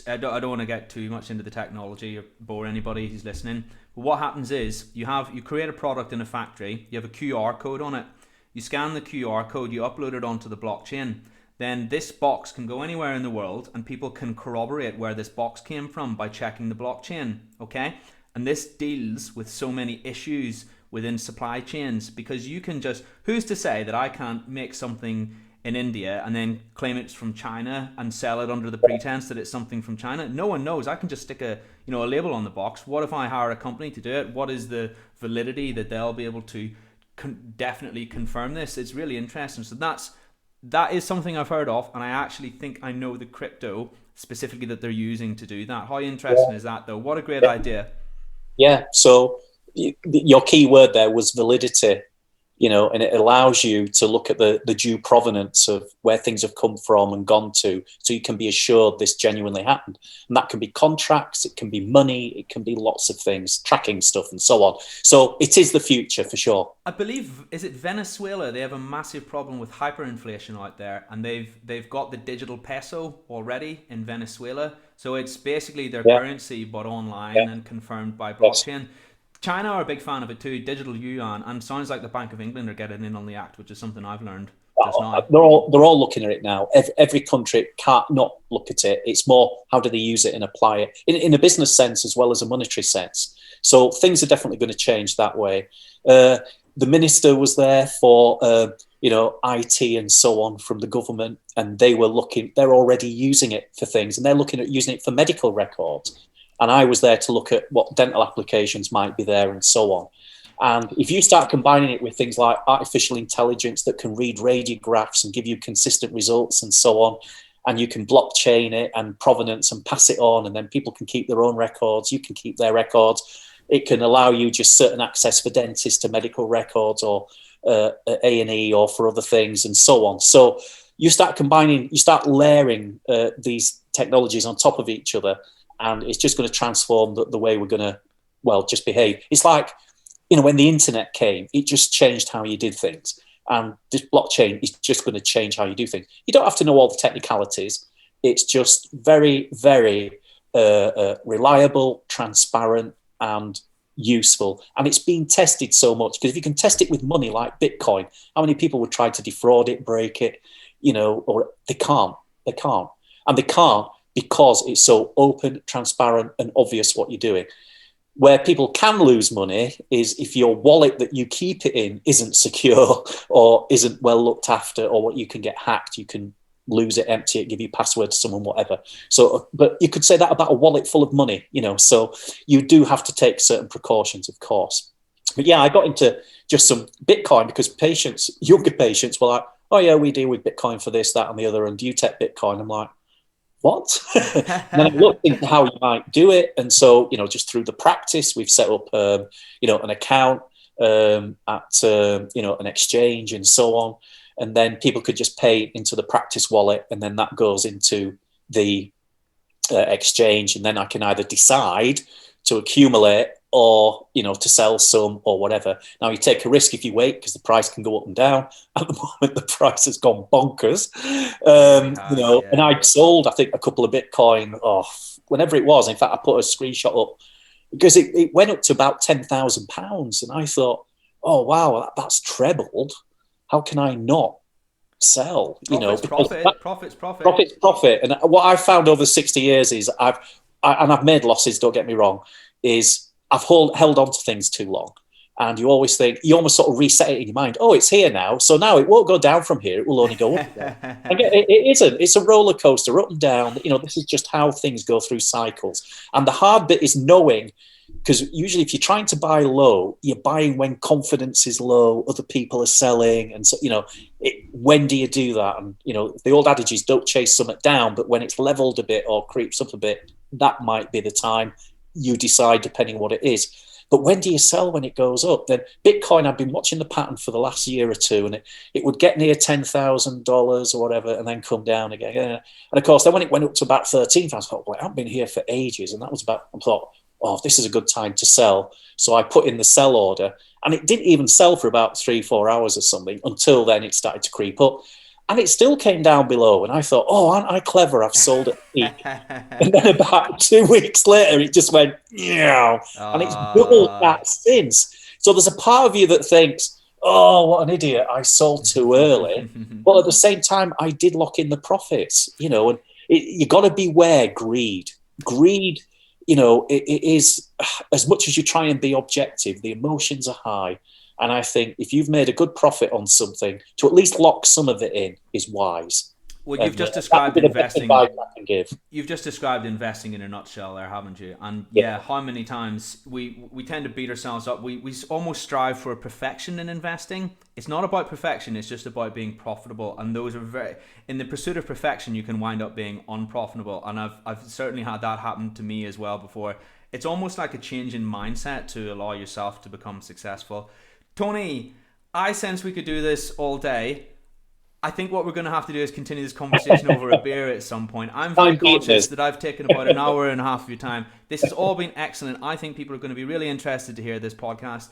I don't want to get too much into the technology or bore anybody who's listening, but what happens is you create a product in a factory, you have a QR code on it, you scan the QR code, you upload it onto the blockchain. Then this box can go anywhere in the world, and people can corroborate where this box came from by checking the blockchain, okay? And this deals with so many issues within supply chains, because you can who's to say that I can't make something in India and then claim it's from China and sell it under the pretense that it's something from China? No one knows. I can just stick a label on the box. What if I hire a company to do it? What is the validity that they'll be able to definitely confirm this? It's really interesting. So that is something I've heard of, and I actually think I know the crypto specifically that they're using to do that. How interesting is that, though? What a great idea. Yeah, so your key word there was validity, and it allows you to look at the due provenance of where things have come from and gone to, so you can be assured this genuinely happened. And that can be contracts, it can be money, it can be lots of things, tracking stuff and so on. So it is the future for sure. I believe, is it Venezuela? They have a massive problem with hyperinflation out there, and they've got the digital peso already in Venezuela. So it's basically their currency, but online and confirmed by blockchain. Yes. China are a big fan of it too, digital yuan, and sounds like the Bank of England are getting in on the act, which is something I've learned just now. They're all looking at it now. Every country can't not look at it. It's more, how do they use it and apply it in a business sense as well as a monetary sense. So things are definitely going to change that way. The minister was there for IT and so on from the government, and they're already using it for things, and they're looking at using it for medical records. And I was there to look at what dental applications might be there and so on. And if you start combining it with things like artificial intelligence that can read radiographs and give you consistent results and so on, and you can blockchain it and provenance and pass it on, and then people can keep their own records, you can keep their records. It can allow you just certain access for dentists to medical records or A&E or for other things and so on. So you start combining, you start layering these technologies on top of each other, and it's just going to transform the way we're going to, well, just behave. It's like, when the internet came, it just changed how you did things. And this blockchain is just going to change how you do things. You don't have to know all the technicalities. It's just very, very reliable, transparent, and useful. And it's been tested so much, because if you can test it with money like Bitcoin, how many people would try to defraud it, break it, or they can't. And they can't because it's so open, transparent, and obvious what you're doing. Where people can lose money is if your wallet that you keep it in isn't secure or isn't well looked after, or what you can get hacked. You can lose it, empty it, give your password to someone, whatever. So, but you could say that about a wallet full of money, so you do have to take certain precautions, of course. But yeah, I got into just some Bitcoin because younger patients were like, oh yeah, we deal with Bitcoin for this, that, and the other, and do you take Bitcoin? I'm like, what? And then I looked into how you might do it. And so, just through the practice, we've set up, an account at, an exchange and so on. And then people could just pay into the practice wallet, and then that goes into the exchange. And then I can either decide to accumulate or, to sell some or whatever. Now, you take a risk if you wait, because the price can go up and down. At the moment, the price has gone bonkers. And I sold, I think, a couple of Bitcoin whenever it was. In fact, I put a screenshot up because it went up to about £10,000. And I thought, oh, wow, that's trebled. How can I not sell? Profit's profit. Profit's profit. And what I've found over 60 years is I've made losses, don't get me wrong, is I've held on to things too long. And you always think, you almost sort of reset it in your mind. Oh, it's here now. So now it won't go down from here. It will only go up. It isn't. It's a roller coaster, up and down. This is just how things go through cycles. And the hard bit is knowing, because usually if you're trying to buy low, you're buying when confidence is low, other people are selling. And so, when do you do that? And, the old adage is don't chase something down, but when it's leveled a bit or creeps up a bit, that might be the time. You decide depending what it is. But when do you sell when it goes up? Then Bitcoin, I've been watching the pattern for the last year or two, and it would get near $10,000 or whatever and then come down again. And of course, then when it went up to about 13,000, I thought, well, I haven't been here for ages. And that was I thought, oh, this is a good time to sell. So I put in the sell order, and it didn't even sell for about 3-4 hours or something. Until then, it started to creep up. And it still came down below. And I thought, oh, aren't I clever? I've sold at peak. And then about 2 weeks later, it just went, yeah. And it's doubled that since. So there's a part of you that thinks, oh, what an idiot. I sold too early. But at the same time, I did lock in the profits, and you got to beware greed. Greed, it is, as much as you try and be objective, the emotions are high. And I think if you've made a good profit on something, to at least lock some of it in is wise. Well, you've just described investing. You've just described investing in a nutshell there, haven't you? And how many times we tend to beat ourselves up. We almost strive for perfection in investing. It's not about perfection. It's just about being profitable. And those are in the pursuit of perfection, you can wind up being unprofitable. And I've certainly had that happen to me as well before. It's almost like a change in mindset to allow yourself to become successful. Tony, I sense we could do this all day. I think what we're going to have to do is continue this conversation over a beer at some point. I'm very conscious that I've taken about an hour and a half of your time. This has all been excellent. I think people are going to be really interested to hear this podcast.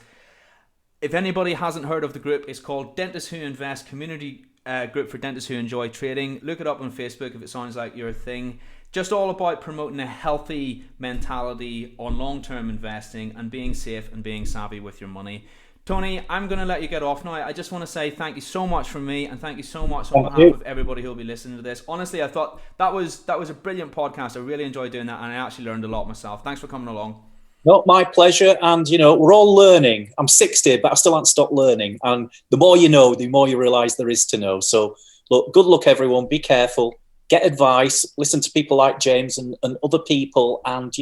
If anybody hasn't heard of the group, it's called Dentists Who Invest, Community Group for Dentists Who Enjoy Trading. Look it up on Facebook if it sounds like your thing. Just all about promoting a healthy mentality on long-term investing and being safe and being savvy with your money. Tony, I'm going to let you get off now. I just want to say thank you so much from me, and thank you so much on behalf of everybody who will be listening to this. Honestly, I thought that was a brilliant podcast. I really enjoyed doing that, and I actually learned a lot myself. Thanks for coming along. No, my pleasure. And, we're all learning. I'm 60, but I still haven't stopped learning. And the more you know, the more you realise there is to know. So, look, good luck, everyone. Be careful. Get advice. Listen to people like James and other people, and,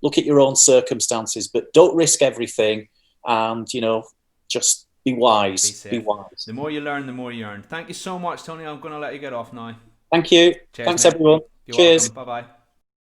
look at your own circumstances. But don't risk everything. And, just be wise. Be wise. The more you learn, the more you earn. Thank you so much, Tony. I'm going to let you get off now. Thank you. Cheers, Thanks, mate. Everyone. You're Cheers. welcome. Bye-bye.